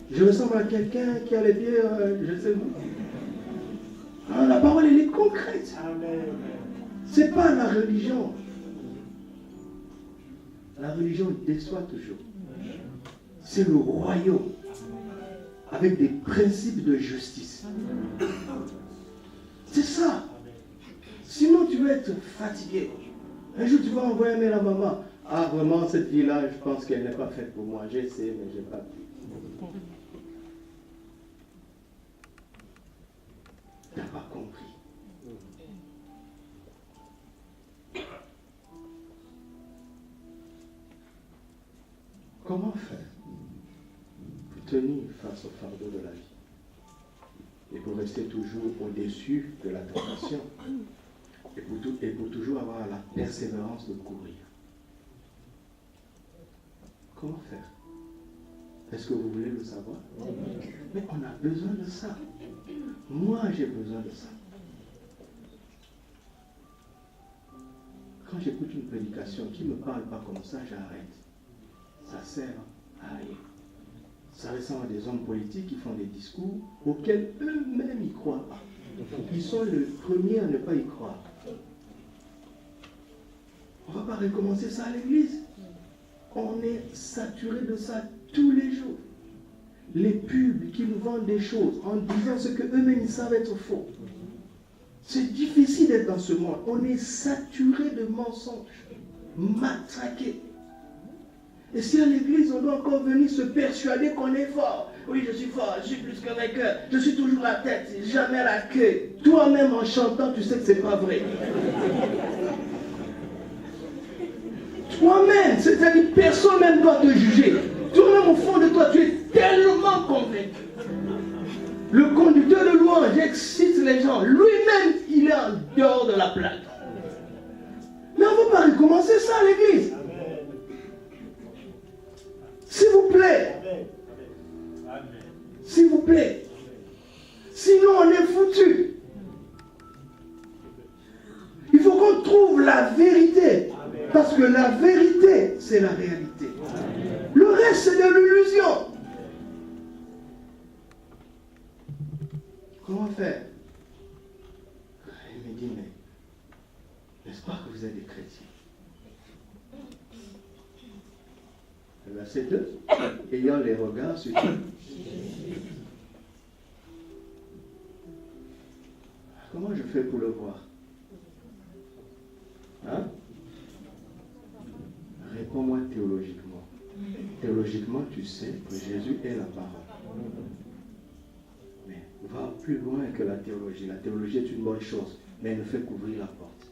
Je ressemble à quelqu'un qui a les pieds, je sais où. Alors, la parole, elle est concrète. Ce n'est pas la religion. La religion déçoit toujours. C'est le royaume avec des principes de justice. C'est ça. Sinon, tu vas être fatigué. Un jour, tu vas envoyer un mail à maman. Ah, vraiment, cette vie-là, je pense qu'elle n'est pas faite pour moi. J'ai essayé, mais je n'ai pas pu. Tu n'as pas compris. Comment faire pour tenir face au fardeau de la vie et pour rester toujours au-dessus de la tentation et pour toujours avoir la persévérance de courir? Comment faire? Est-ce que vous voulez le savoir? Mais on a besoin de ça. Moi, j'ai besoin de ça. Quand j'écoute une prédication qui ne me parle pas comme ça, j'arrête. Ça sert à rien. Ça ressemble à des hommes politiques qui font des discours auxquels eux-mêmes n'y croient pas. Ils sont les premiers à ne pas y croire. On ne va pas recommencer ça à l'église. On est saturé de ça tous les jours. Les pubs qui nous vendent des choses en disant ce qu'eux-mêmes ils savent être faux. C'est difficile d'être dans ce monde. On est saturé de mensonges, matraqué. Et si à l'église, on doit encore venir se persuader qu'on est fort. Oui, je suis fort, je suis plus qu'un vainqueur. Je suis toujours la tête, jamais la queue. Toi-même, en chantant, tu sais que ce n'est pas vrai. Toi-même, c'est-à-dire personne même doit te juger. Toi-même, au fond de toi, tu es tellement convaincu. Le conducteur de louange excite les gens. Lui-même, il est en dehors de la plaque. Mais on ne va pas recommencer ça à l'église. S'il vous plaît. S'il vous plaît. Sinon, on est foutu. Il faut qu'on trouve la vérité. Parce que la vérité, c'est la réalité. Le reste, c'est de l'illusion. Comment faire? Il me dit, mais n'est-ce pas que vous êtes des chrétiens? Verset 2, ayant les regards sur qui? Comment je fais pour le voir? Hein? Réponds-moi théologiquement. Théologiquement, tu sais que Jésus est la parole. Mais va plus loin que la théologie. La théologie est une bonne chose, mais elle ne fait qu'ouvrir la porte.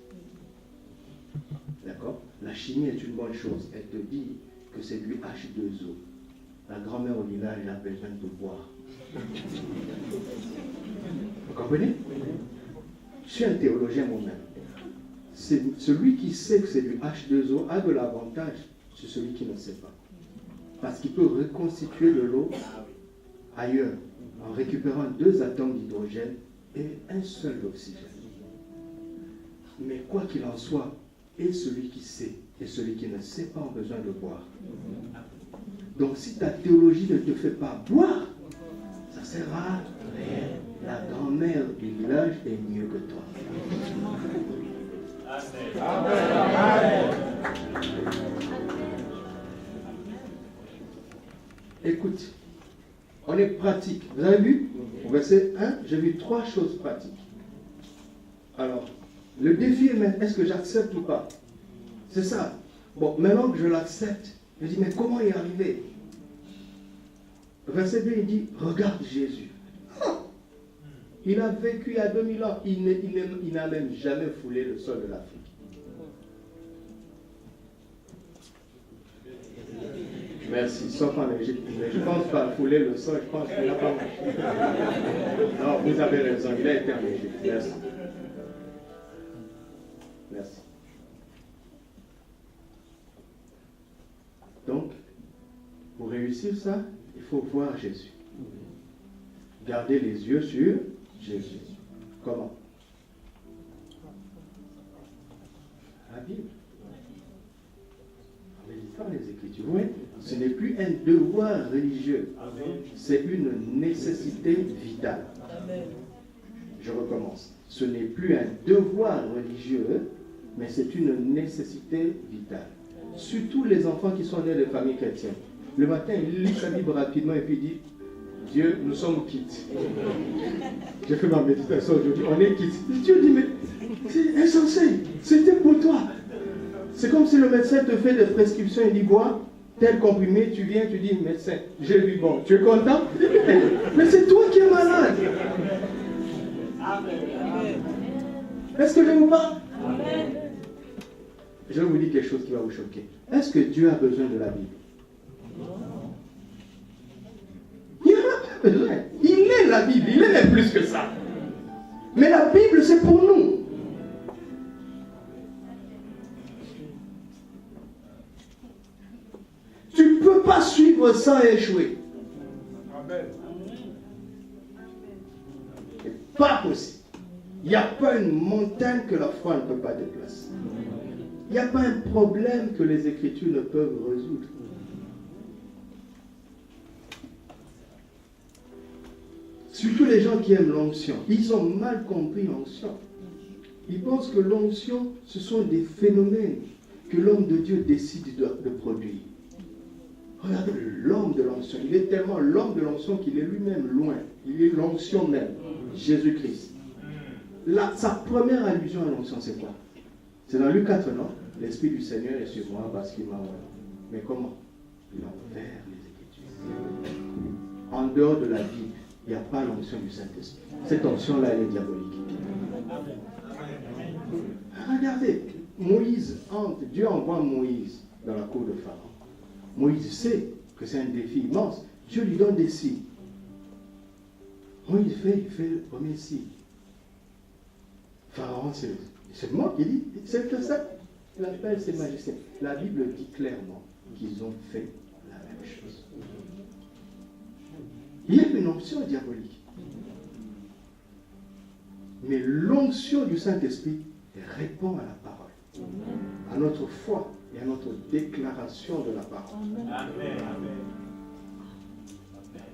D'accord? La chimie est une bonne chose. Elle te dit que c'est du H2O. La grand-mère au village a besoin de boire. Vous comprenez? Je suis un théologien moi-même. Celui qui sait que c'est du H2O a de l'avantage sur celui qui ne sait pas. Parce qu'il peut reconstituer de l'eau ailleurs en récupérant 2 atomes d'hydrogène et un seul d'oxygène. Mais quoi qu'il en soit, et celui qui sait et celui qui ne sait pas ont besoin de boire. Donc si ta théologie ne te fait pas boire, ça ne sert à rien. La grand-mère du village est mieux que toi. Amen. Écoute, on est pratique. Vous avez vu? Au verset 1, j'ai vu 3 choses pratiques. Alors, le défi est maintenant, est-ce que j'accepte ou pas? C'est ça. Bon, maintenant que je l'accepte, je dis, mais comment y arriver? Verset 2, il dit, regarde Jésus. Oh, Il a vécu il y a 2000 ans. Il n'a même jamais foulé le sol de l'Afrique. Merci, sauf en Égypte. Mais je pense pas fouler le sol, je pense qu'il n'a pas marché. Non, vous avez raison, il a été en Égypte. Merci. Merci. Donc, pour réussir ça, il faut voir Jésus. Garder les yeux sur Jésus. Comment? La Bible. En méditant les Écritures. Oui, ce n'est plus un devoir religieux. C'est une nécessité vitale. Je recommence. Ce n'est plus un devoir religieux, mais c'est une nécessité vitale. Surtout les enfants qui sont nés de familles chrétiennes. Le matin, il lit sa Bible rapidement et puis il dit, Dieu, nous sommes quittes. J'ai fait ma méditation aujourd'hui, on est quittes. Dieu dit, mais c'est insensé, c'était pour toi. C'est comme si le médecin te fait des prescriptions, il dit, bois tel comprimé, tu viens, tu dis, médecin, j'ai lu bon, tu es content? Mais c'est toi qui es malade. Est-ce que je vous parle? Je vais vous dire quelque chose qui va vous choquer. Est-ce que Dieu a besoin de la Bible? Il n'en a pas besoin. Il est la Bible, il est plus que ça. Mais la Bible, c'est pour nous. Tu ne peux pas suivre ça et échouer. Amen. C'est pas possible. Il n'y a pas une montagne que la foi ne peut pas déplacer. Il n'y a pas un problème que les Écritures ne peuvent résoudre. Surtout les gens qui aiment l'onction. Ils ont mal compris l'onction. Ils pensent que l'onction, ce sont des phénomènes que l'homme de Dieu décide de produire. Regardez l'homme de l'onction. Il est tellement l'homme de l'onction qu'il est lui-même loin. Il est l'onction même. Jésus-Christ. Là, sa première allusion à l'onction, c'est quoi? C'est dans Luc 4, non? L'Esprit du Seigneur est sur moi parce qu'il m'a envoyé. Mais comment? Il a ouvert les Écritures. En dehors de la Bible, il n'y a pas l'onction du Saint-Esprit. Cette onction-là, elle est diabolique. Regardez, Moïse entre, Dieu envoie Moïse dans la cour de Pharaon. Moïse sait que c'est un défi immense. Dieu lui donne des signes. Moïse il fait le premier signe. Pharaon, c'est moi qui dis, c'est que ça. Il appelle ses magiciens. La Bible dit clairement qu'ils ont fait la même chose. Il y a une onction diabolique. Mais l'onction du Saint-Esprit répond à la parole, à notre foi et à notre déclaration de la parole. Amen.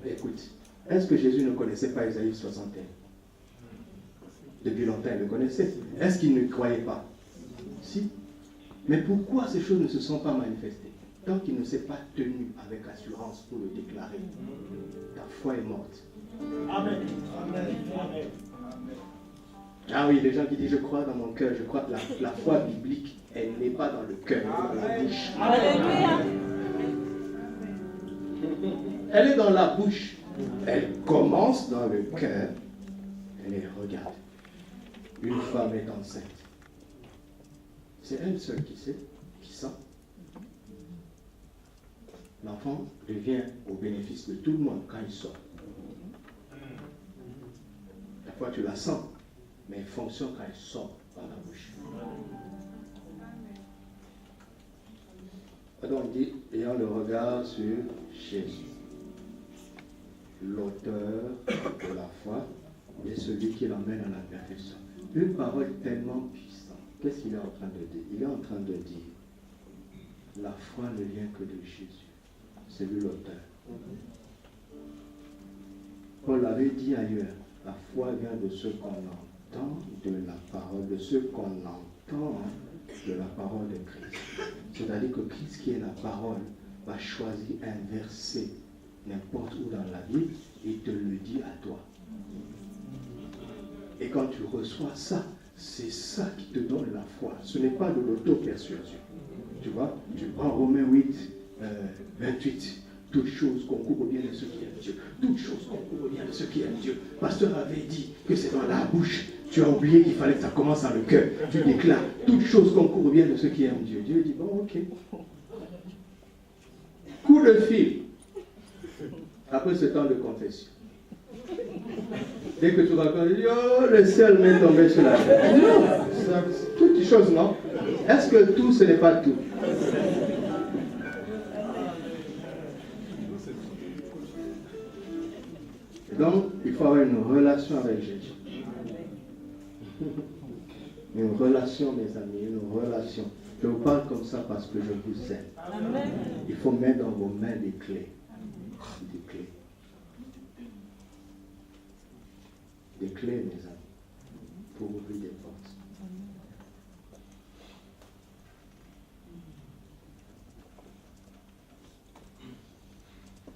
Écoute, est-ce que Jésus ne connaissait pas Isaïe 61? Depuis longtemps, il le connaissait. Est-ce qu'il ne croyait pas? Si. Mais pourquoi ces choses ne se sont pas manifestées? Tant qu'il ne s'est pas tenu avec assurance pour le déclarer. Ta foi est morte. Amen. Ah oui, les gens qui disent je crois dans mon cœur, je crois que la foi biblique, elle n'est pas dans le cœur, elle est dans la bouche. Alléluia. Elle est dans la bouche. Elle commence dans le cœur. Elle est, regarde, une femme est enceinte. C'est elle seule qui sait, qui sent. L'enfant devient au bénéfice de tout le monde quand il sort. La fois tu la sens, mais elle fonctionne quand elle sort par la bouche. Donc on dit, ayant le regard sur Jésus, l'auteur de la foi et celui qui l'emmène à la perfection. Une parole tellement puissante. Qu'est-ce qu'il est en train de dire? Il est en train de dire, la foi ne vient que de Jésus. C'est lui l'auteur. Paul avait dit ailleurs, la foi vient de ce qu'on entend de la parole, de ce qu'on entend de la parole de Christ. C'est-à-dire que Christ qui est la parole va choisir un verset n'importe où dans la Bible et te le dit à toi. Et quand tu reçois ça, c'est ça qui te donne la foi. Ce n'est pas de l'auto-persuasion. Tu vois, tu prends Romains 8, 28. Toutes choses concourent au bien de ceux qui aiment Dieu. Toutes choses concourent au bien de ceux qui aiment Dieu. Pasteur avait dit que c'est dans la bouche. Tu as oublié qu'il fallait que ça commence dans le cœur. Tu déclares, toutes choses concourent au bien de ceux qui aiment Dieu. Dieu dit, bon, ok. Coup de fil. Après ce temps de confession. Dès que tu racontes, tu dis, oh, le ciel m'est tombé sur la tête. Non, c'est toutes choses, non? Est-ce que tout, ce n'est pas tout? Donc, il faut avoir une relation avec Jésus. Une relation, mes amis, une relation. Je vous parle comme ça parce que je vous aime. Il faut mettre dans vos mains des clés. Des clés. Des clés, mes amis, pour ouvrir des portes.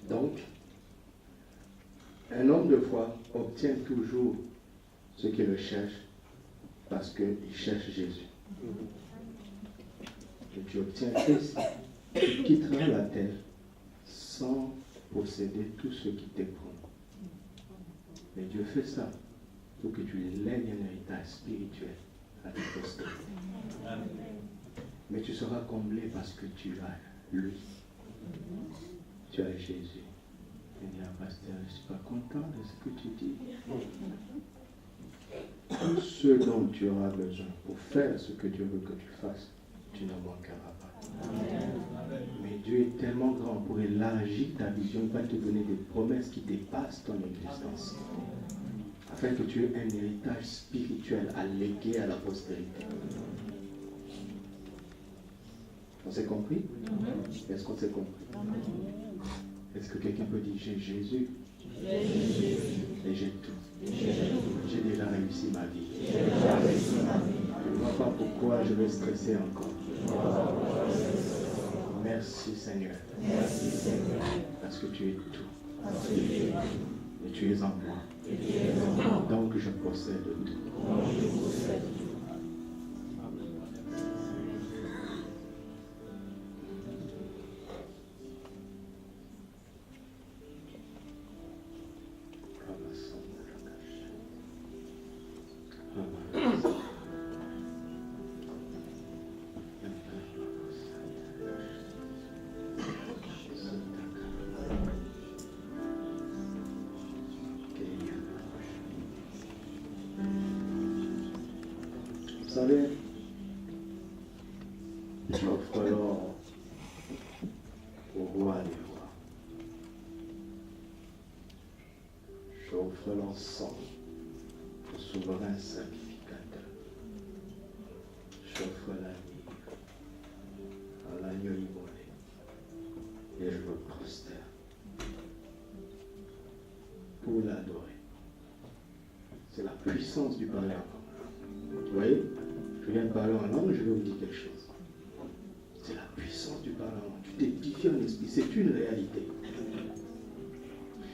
Donc, un homme de foi obtient toujours ce qu'il cherche parce qu'il cherche Jésus. Et tu obtiens Christ, tu quitteras la terre sans posséder tout ce qui t'éprend. Mais Dieu fait ça pour que tu lègues un héritage spirituel à ta postérité. Mais tu seras comblé parce que tu as lui. Tu as Jésus. Il dit, pasteur, je ne suis pas content de ce que tu dis. Tout ce dont tu auras besoin pour faire ce que Dieu veut que tu fasses, tu n'en manqueras pas. Mais Dieu est tellement grand pour élargir ta vision, il va te donner des promesses qui dépassent ton existence. Afin que tu aies un héritage spirituel à léguer à la postérité. On s'est compris? Est-ce qu'on s'est compris? Est-ce que quelqu'un peut dire, j'ai Jésus et j'ai tout. J'ai déjà réussi ma vie. Je ne vois pas pourquoi je vais stresser encore. Merci Seigneur. Parce que tu es tout. Et tu es en moi. Donc je possède tout. Vous savez, j'offre l'or au roi des rois. J'offre l'encens au souverain sacrificateur. J'offre la lyre à l'agneau immolé. Et je me prosterne pour l'adorer. C'est la puissance du parler en langue. Vous voyez? Je viens de parler en langue, je vais vous dire quelque chose. C'est la puissance du parler en langue. Tu t'édifies en esprit, c'est une réalité.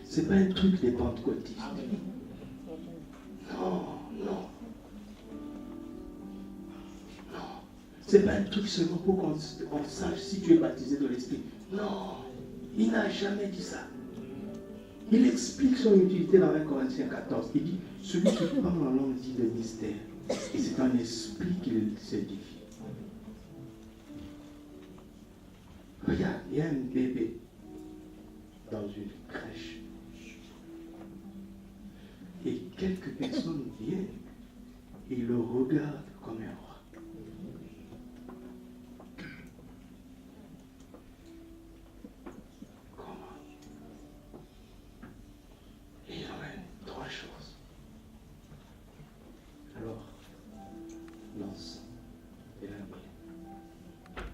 C'est pas un truc des pentecôtistes. Non, non. Non. C'est pas un truc seulement pour qu'on sache si tu es baptisé de l'esprit. Non. Il n'a jamais dit ça. Il explique son utilité dans 1 Corinthiens 14. Il dit, celui qui parle en langue dit de mystère. Et c'est un esprit qu'il s'édifie. Regarde, il y a un bébé dans une crèche. Et quelques personnes viennent et le regardent comme un roi. Comment? Et il emmène trois choses. Alors, l'encens et la myrrhe.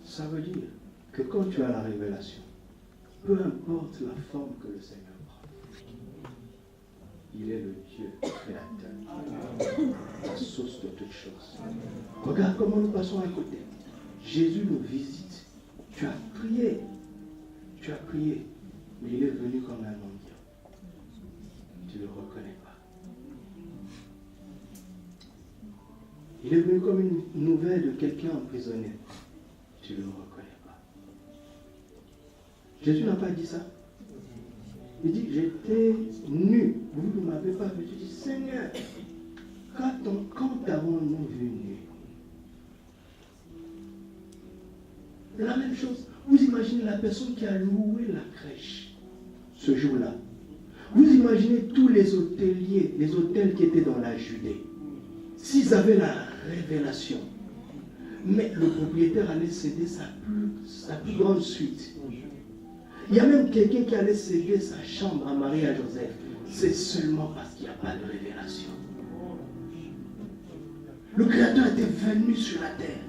Ça veut dire que quand tu as la révélation, peu importe la forme que le Seigneur prend, il est le Dieu créateur, la source de toutes choses. Regarde comment nous passons à côté. Jésus nous visite. Tu as prié, mais il est venu comme un mendiant. Tu ne le reconnais pas. Il est venu comme une nouvelle de quelqu'un emprisonné. Tu ne le reconnais pas. Jésus n'a pas dit ça. Il dit, j'étais nu, vous ne m'avez pas vu. Je dis, Seigneur, quand avons-nous vu nu? La même chose. Vous imaginez la personne qui a loué la crèche ce jour-là. Vous imaginez tous les hôteliers, les hôtels qui étaient dans la Judée. S'ils avaient la révélation, mais le propriétaire allait céder sa plus grande suite. Il y a même quelqu'un qui allait céder sa chambre à Marie et à Joseph. C'est seulement parce qu'il n'y a pas de révélation. Le Créateur était venu sur la terre,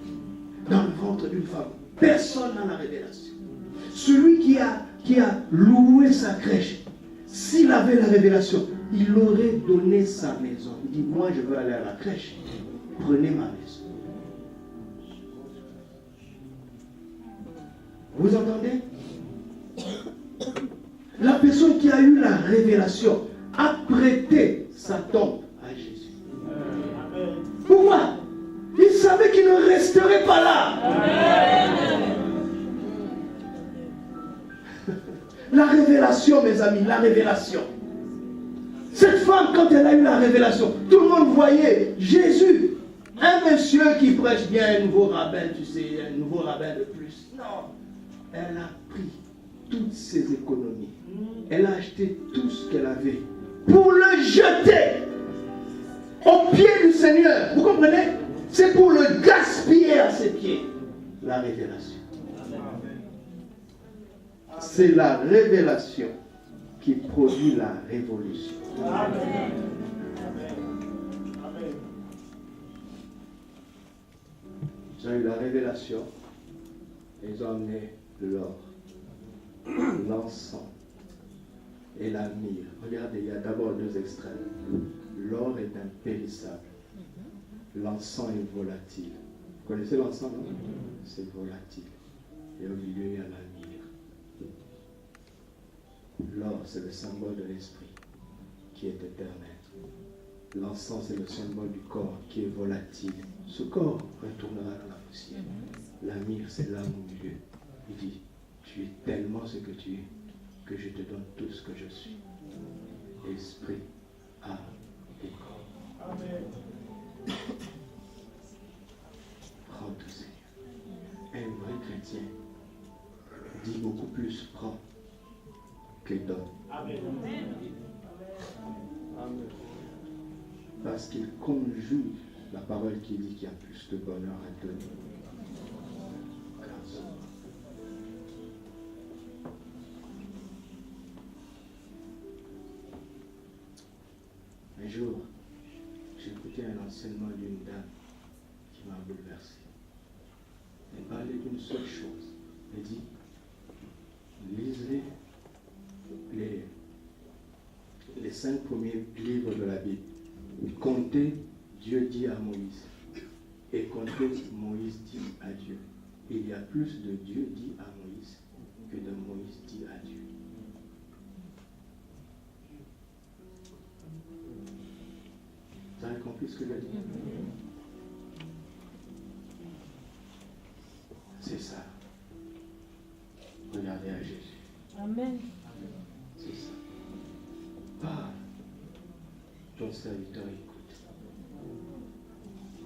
dans le ventre d'une femme. Personne n'a la révélation. Celui qui a loué sa crèche, s'il avait la révélation, il aurait donné sa maison. Il dit, moi je veux aller à la crèche. Prenez ma maison. Vous entendez? La personne qui a eu la révélation a prêté sa tombe à Jésus. Pourquoi? Il savait qu'il ne resterait pas là. La révélation, mes amis, la révélation. Cette femme, quand elle a eu la révélation, tout le monde voyait Jésus, un monsieur qui prêche bien, un nouveau rabbin, tu sais, un nouveau rabbin de plus. Non, elle a pris toutes ses économies. Elle a acheté tout ce qu'elle avait pour le jeter aux pieds du Seigneur. Vous comprenez? C'est pour le gaspiller à ses pieds. La révélation. C'est la révélation qui produit la révolution. Amen. Ils ont eu la révélation et ils ont amené l'or, l'encens et la myrrhe. Regardez, il y a d'abord deux extrêmes. L'or est impérissable. L'encens est volatile. Vous connaissez l'encens, non? C'est volatile. Et au milieu, il y a la myrrhe. L'or, c'est le symbole de l'esprit qui est éternel. L'encens, c'est le symbole du corps qui est volatile. Ce corps retournera dans la poussière. La myrrhe, c'est l'âme au milieu. Il dit, tu es tellement ce que tu es, que je te donne tout ce que je suis. Esprit, âme et corps. Amen. Prends tout, Seigneur. Un vrai chrétien dit beaucoup plus prends que donne. Amen. Amen. Parce qu'il conjugue la parole qui dit qu'il y a plus de bonheur à donner. Un jour, j'ai écouté un enseignement d'une dame qui m'a bouleversé. Elle parlait d'une seule chose. Elle dit, lisez les 5 premiers livres de la Bible. Comptez, Dieu dit à Moïse. Et comptez, Moïse dit à Dieu. Il y a plus de Dieu dit à Moïse que de Moïse dit à Dieu. Vous avez compris ce que je dis? C'est ça. Regardez à Jésus. Amen. C'est ça. Parle. Ton serviteur écoute.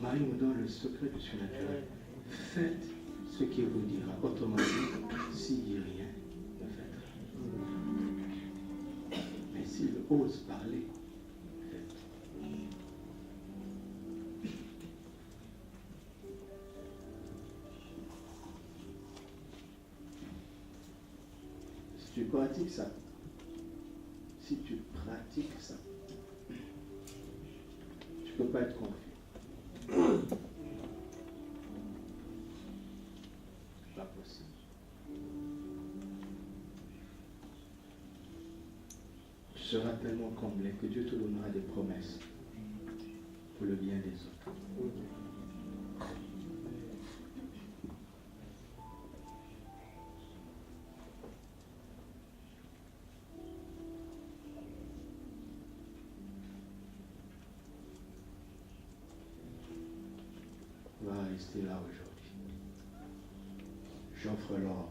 Marie nous donne le secret du surnaturel. Faites ce qu'il vous dira. Autrement dit, s'il dit rien, ne faites rien. Mais s'il ose parler, faites. Si tu pratiques ça, tu ne peux pas être confus. Pas possible. Tu seras tellement comblé que Dieu te donnera des promesses pour le bien des autres. Va rester là aujourd'hui. J'offre l'or,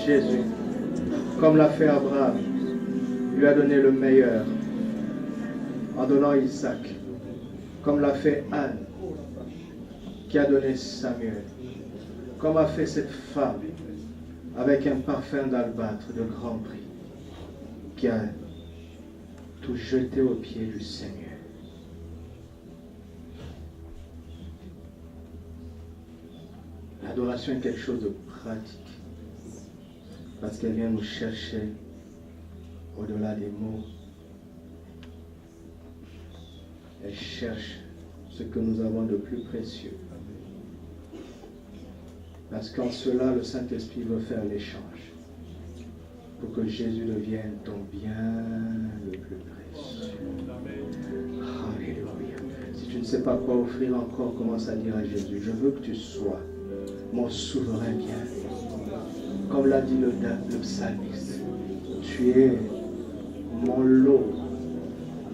Jésus, comme l'a fait Abraham. Il lui a donné le meilleur en donnant Isaac, comme l'a fait Anne, qui a donné Samuel, comme a fait cette femme avec un parfum d'albâtre de grand prix, qui a tout jeté aux pieds du Seigneur. L'adoration est quelque chose de pratique, parce qu'elle vient nous chercher au-delà des mots. Elle cherche ce que nous avons de plus précieux. Parce qu'en cela, le Saint-Esprit veut faire l'échange. Pour que Jésus devienne ton bien le plus précieux. Alléluia. Si tu ne sais pas quoi offrir encore, commence à dire à Jésus, je veux que tu sois mon souverain bien. Comme l'a dit le psalmiste, tu es mon lot,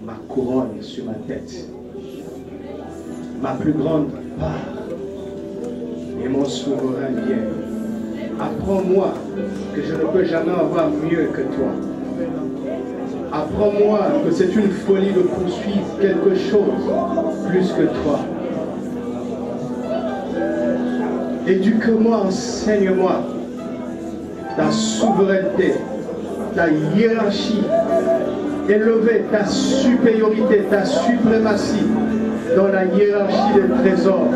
ma couronne sur ma tête, ma plus grande part et mon souverain bien. Apprends-moi que je ne peux jamais avoir mieux que toi. Apprends-moi que c'est une folie de poursuivre quelque chose plus que toi. Éduque-moi, enseigne-moi ta souveraineté, ta hiérarchie, élever ta supériorité, ta suprématie dans la hiérarchie des trésors.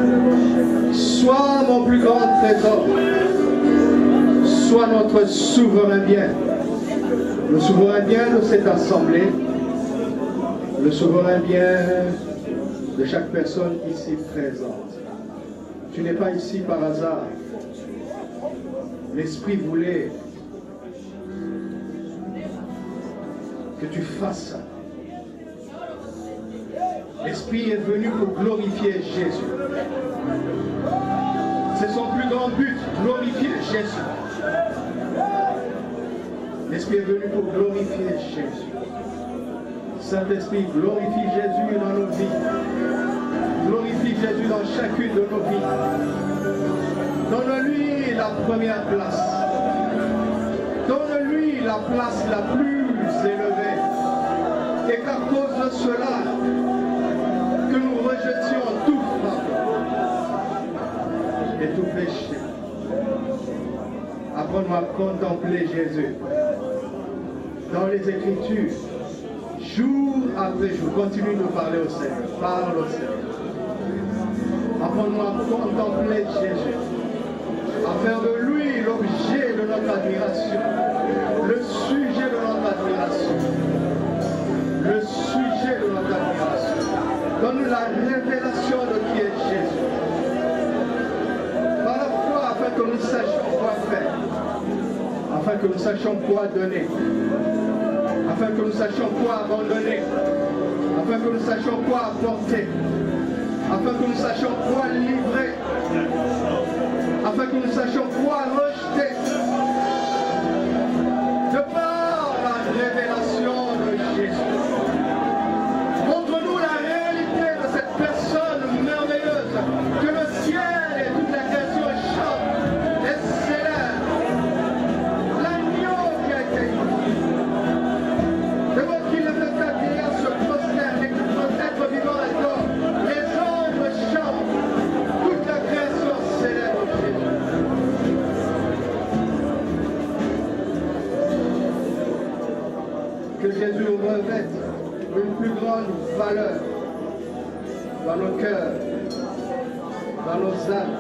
Sois mon plus grand trésor. Sois notre souverain bien. Le souverain bien de cette assemblée, le souverain bien de chaque personne ici présente. Tu n'es pas ici par hasard. L'Esprit voulait que tu fasses ça. L'Esprit est venu pour glorifier Jésus. C'est son plus grand but, glorifier Jésus. L'Esprit est venu pour glorifier Jésus. Saint-Esprit, glorifie Jésus dans nos vies. Glorifie Jésus dans chacune de nos vies. Donne-lui la première place. Donne-lui la place la plus élevée. Et qu'à cause de cela, que nous rejetions tout fardeau et tout péché. Apprends-nous à contempler Jésus. Dans les Écritures, jour après jour, continue de parler au Seigneur. Parle au Seigneur. Apprends-nous à contempler Jésus. À faire de lui l'objet de notre admiration. Le sujet de notre admiration. Le sujet de notre admiration. Donne-nous la révélation de qui est Jésus. Par la foi, afin que nous sachions quoi faire. Afin que nous sachions quoi donner. Afin que nous sachions quoi abandonner. Afin que nous sachions quoi apporter. Afin que nous sachions quoi livrer. Afin que nous sachions quoi rejeter. De par la révélation de Jésus. Montre-nous la réalité de cette personne merveilleuse que le ciel et toute la création chantent et célèbrent. L'agneau qui a été ici. De voir qu'il le fait accueillir se prosterne et que notre être vivant adore. Les anges chantent. Toute la création célèbre Jésus. Que Jésus revête une plus grande valeur dans nos cœurs, dans nos âmes,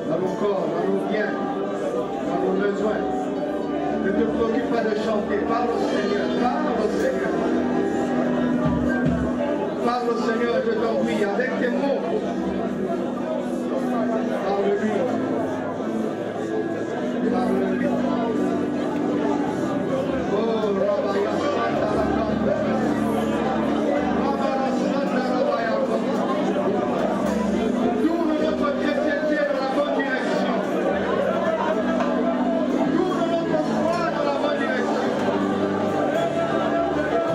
dans nos corps, dans nos biens, dans nos besoins. Ne te préoccupe pas de chanter. Parle au Seigneur, parle au Seigneur. Parle au Seigneur, je t'en prie, avec tes mots. Parle-lui. Parle-lui. Oh, Rabaya Santa Rakanda. Rabaya Santa Rabaya Rakanda. Tourne notre chrétienté dans la bonne direction. Tourne notre foi dans la bonne direction.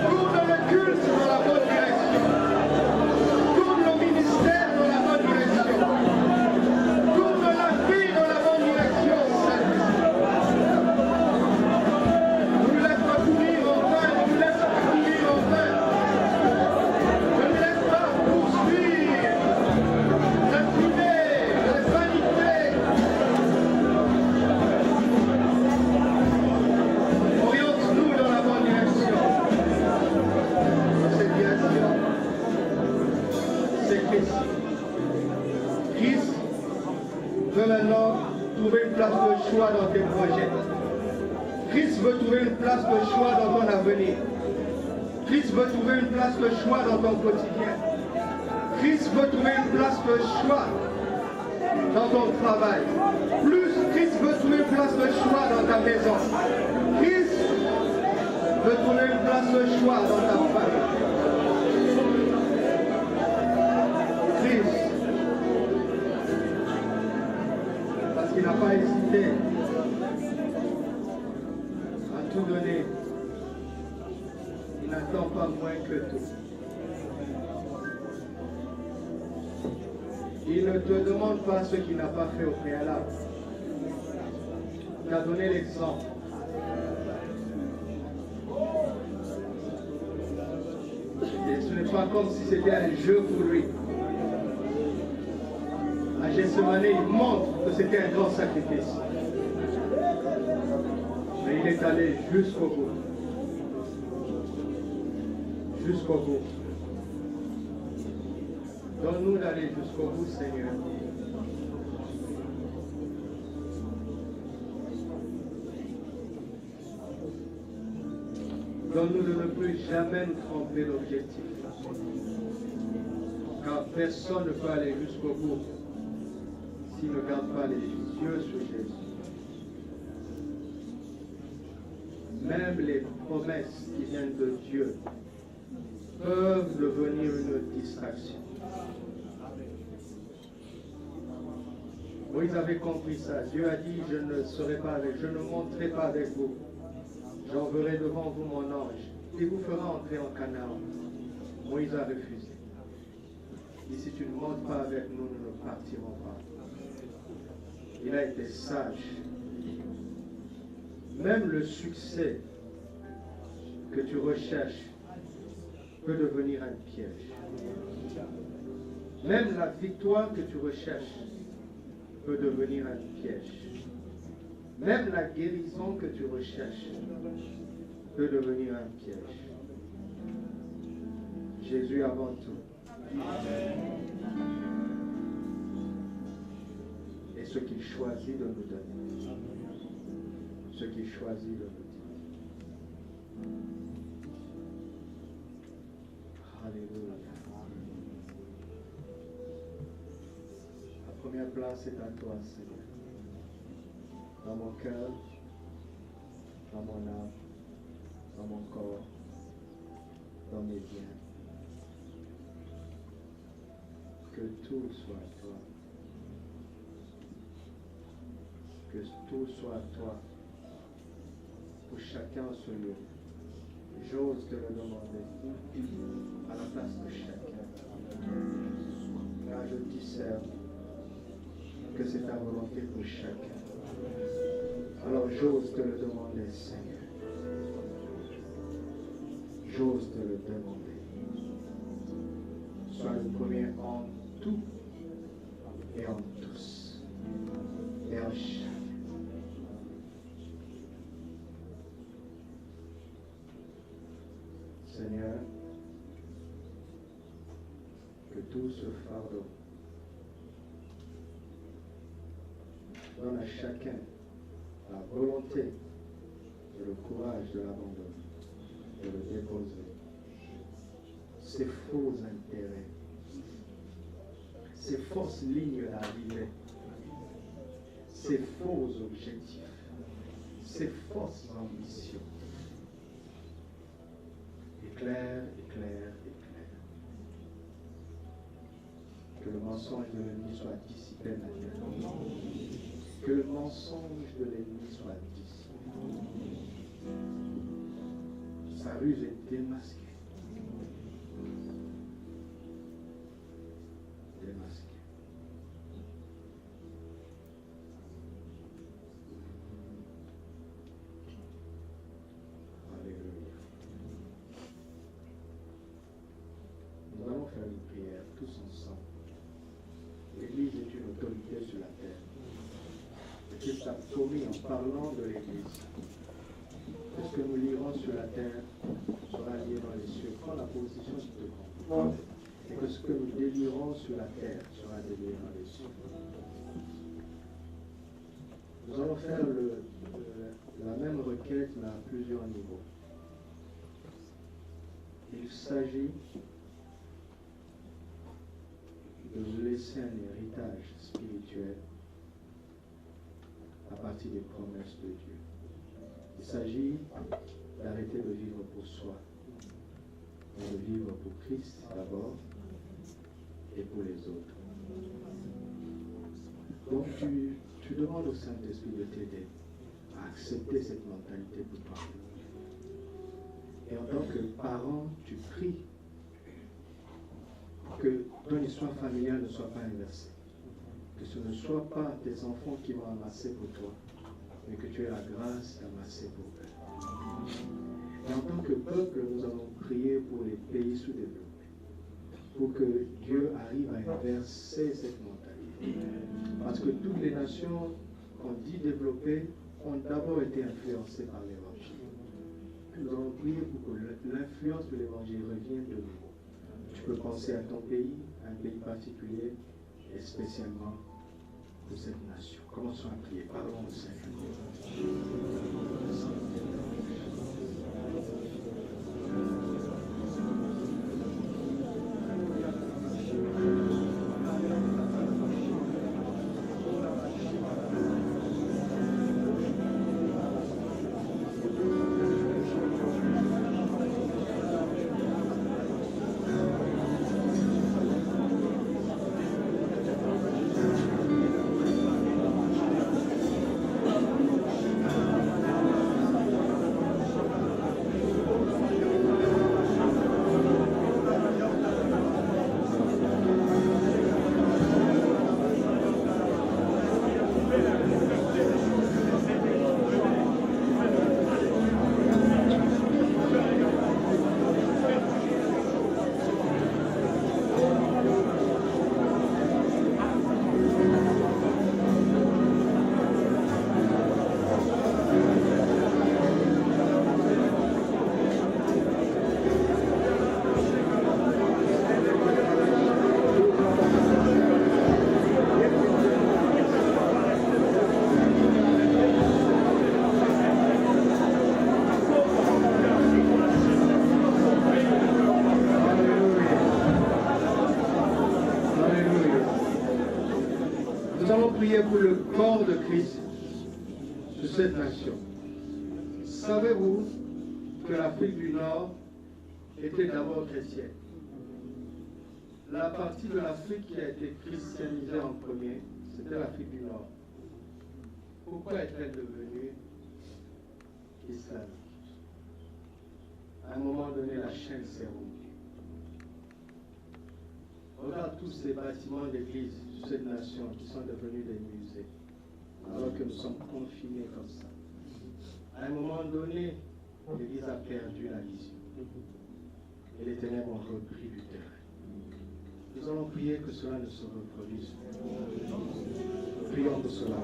Tourne le culte dans la bonne direction. Tourne le ministère dans la bonne direction. Tourne la vie dans la bonne direction, Seigneur. Ne nous laisse pas courir en vain, ne nous laisse pas courir en vain. Ne nous laisse pas poursuivre l'impunité, la vanité. Oriente-nous dans la bonne direction. Cette direction, c'est Christ. Christ veut maintenant trouver une place de choix dans tes projets. Christ veut trouver une place de choix dans ton avenir. Christ veut trouver une place de choix dans ton quotidien. Christ veut trouver une place de choix dans ton travail. Plus Christ veut trouver une place de choix dans ta maison. Christ veut trouver une place de choix dans ta famille. Christ, parce qu'il n'a pas hésité à tout donner. Il n'attend pas moins que tout. Il ne te demande pas ce qu'il n'a pas fait au préalable. Il t'a donné l'exemple. Et ce n'est pas comme si c'était un jeu pour lui. À Gethsemane, il montre que c'était un grand sacrifice. Mais il est allé jusqu'au bout. Jusqu'au bout. Donne-nous d'aller jusqu'au bout, Seigneur. Donne-nous de ne plus jamais nous tromper d'objectif. Car personne ne peut aller jusqu'au bout s'il ne garde pas les yeux sur Jésus. Même les promesses qui viennent de Dieu peuvent devenir une distraction. Moïse avait compris ça. Dieu a dit, je ne monterai pas avec vous. J'enverrai devant vous mon ange. Il vous fera entrer en Canaan. Moïse a refusé. Il dit, si tu ne montes pas avec nous, nous ne partirons pas. Il a été sage. Même le succès que tu recherches peut devenir un piège. Même la victoire que tu recherches peut devenir un piège. Même la guérison que tu recherches peut devenir un piège. Jésus avant tout. Et ce qu'il choisit de nous donner. Ce qu'il choisit de nous dire. Alléluia. La première place est à toi, Seigneur. Dans mon cœur, dans mon âme, dans mon corps, dans mes biens. Que tout soit à toi. Que tout soit à toi. Pour chacun en ce lieu. J'ose te le demander. À la place de chacun. Car je discerne que c'est ta volonté pour chacun. Alors j'ose te le demander, Seigneur. J'ose te le demander. Sois le premier en tout et en tous et en chacun. Seigneur, que tout ce fardeau donne à chacun la volonté et le courage de l'abandonner, de le déposer. Ces faux intérêts, ces fausses lignes d'arrivée, ces faux objectifs, ces fausses ambitions. Éclaire, éclaire, éclaire. Que le mensonge de l'ennemi soit dissipé maintenant. Que le mensonge de l'ennemi soit dissipé. Sa ruse est démasquée. Démasquée. Alléluia. Nous allons faire une prière tous ensemble. L'Église est une autorité sur la terre. Et Christ a promis en parlant de l'Église que ce que nous lirons sur la terre sera lié dans les cieux. Prends la position qui te convient. Et que ce que nous délirons sur la terre sera délié dans les cieux. Nous allons faire la même requête mais à plusieurs niveaux. Il s'agit de vous laisser un héritage spirituel à partir des promesses de Dieu. Il s'agit d'arrêter de vivre pour soi, mais de vivre pour Christ d'abord et pour les autres. Donc tu demandes au Saint-Esprit de t'aider à accepter cette mentalité pour toi. Et en tant que parent, tu pries que ton histoire familiale ne soit pas inversée. Que ce ne soit pas tes enfants qui vont amasser pour toi, mais que tu aies la grâce d'amasser pour eux. Et en tant que peuple, nous allons prier pour les pays sous-développés, pour que Dieu arrive à inverser cette mentalité. Parce que toutes les nations qu'on dit développées ont d'abord été influencées par l'Évangile. Nous allons prier pour que l'influence de l'Évangile revienne de nouveau. Tu peux penser à ton pays, à un pays particulier, et spécialement pour cette nation. Commençons à prier. Parlons au Seigneur. Pour le corps de Christ de cette nation. Savez-vous que l'Afrique du Nord était d'abord chrétienne? La partie de l'Afrique qui a été christianisée en premier, c'était l'Afrique du Nord. Pourquoi est-elle devenue islamique? À un moment donné, la chaîne s'est rompue. Regarde tous ces bâtiments d'église de cette nation qui sont devenus des musées, alors que nous sommes confinés comme ça. À un moment donné, l'église a perdu la vision. Et les ténèbres ont repris du terrain. Nous allons prier que cela ne se reproduise. Prions pour cela.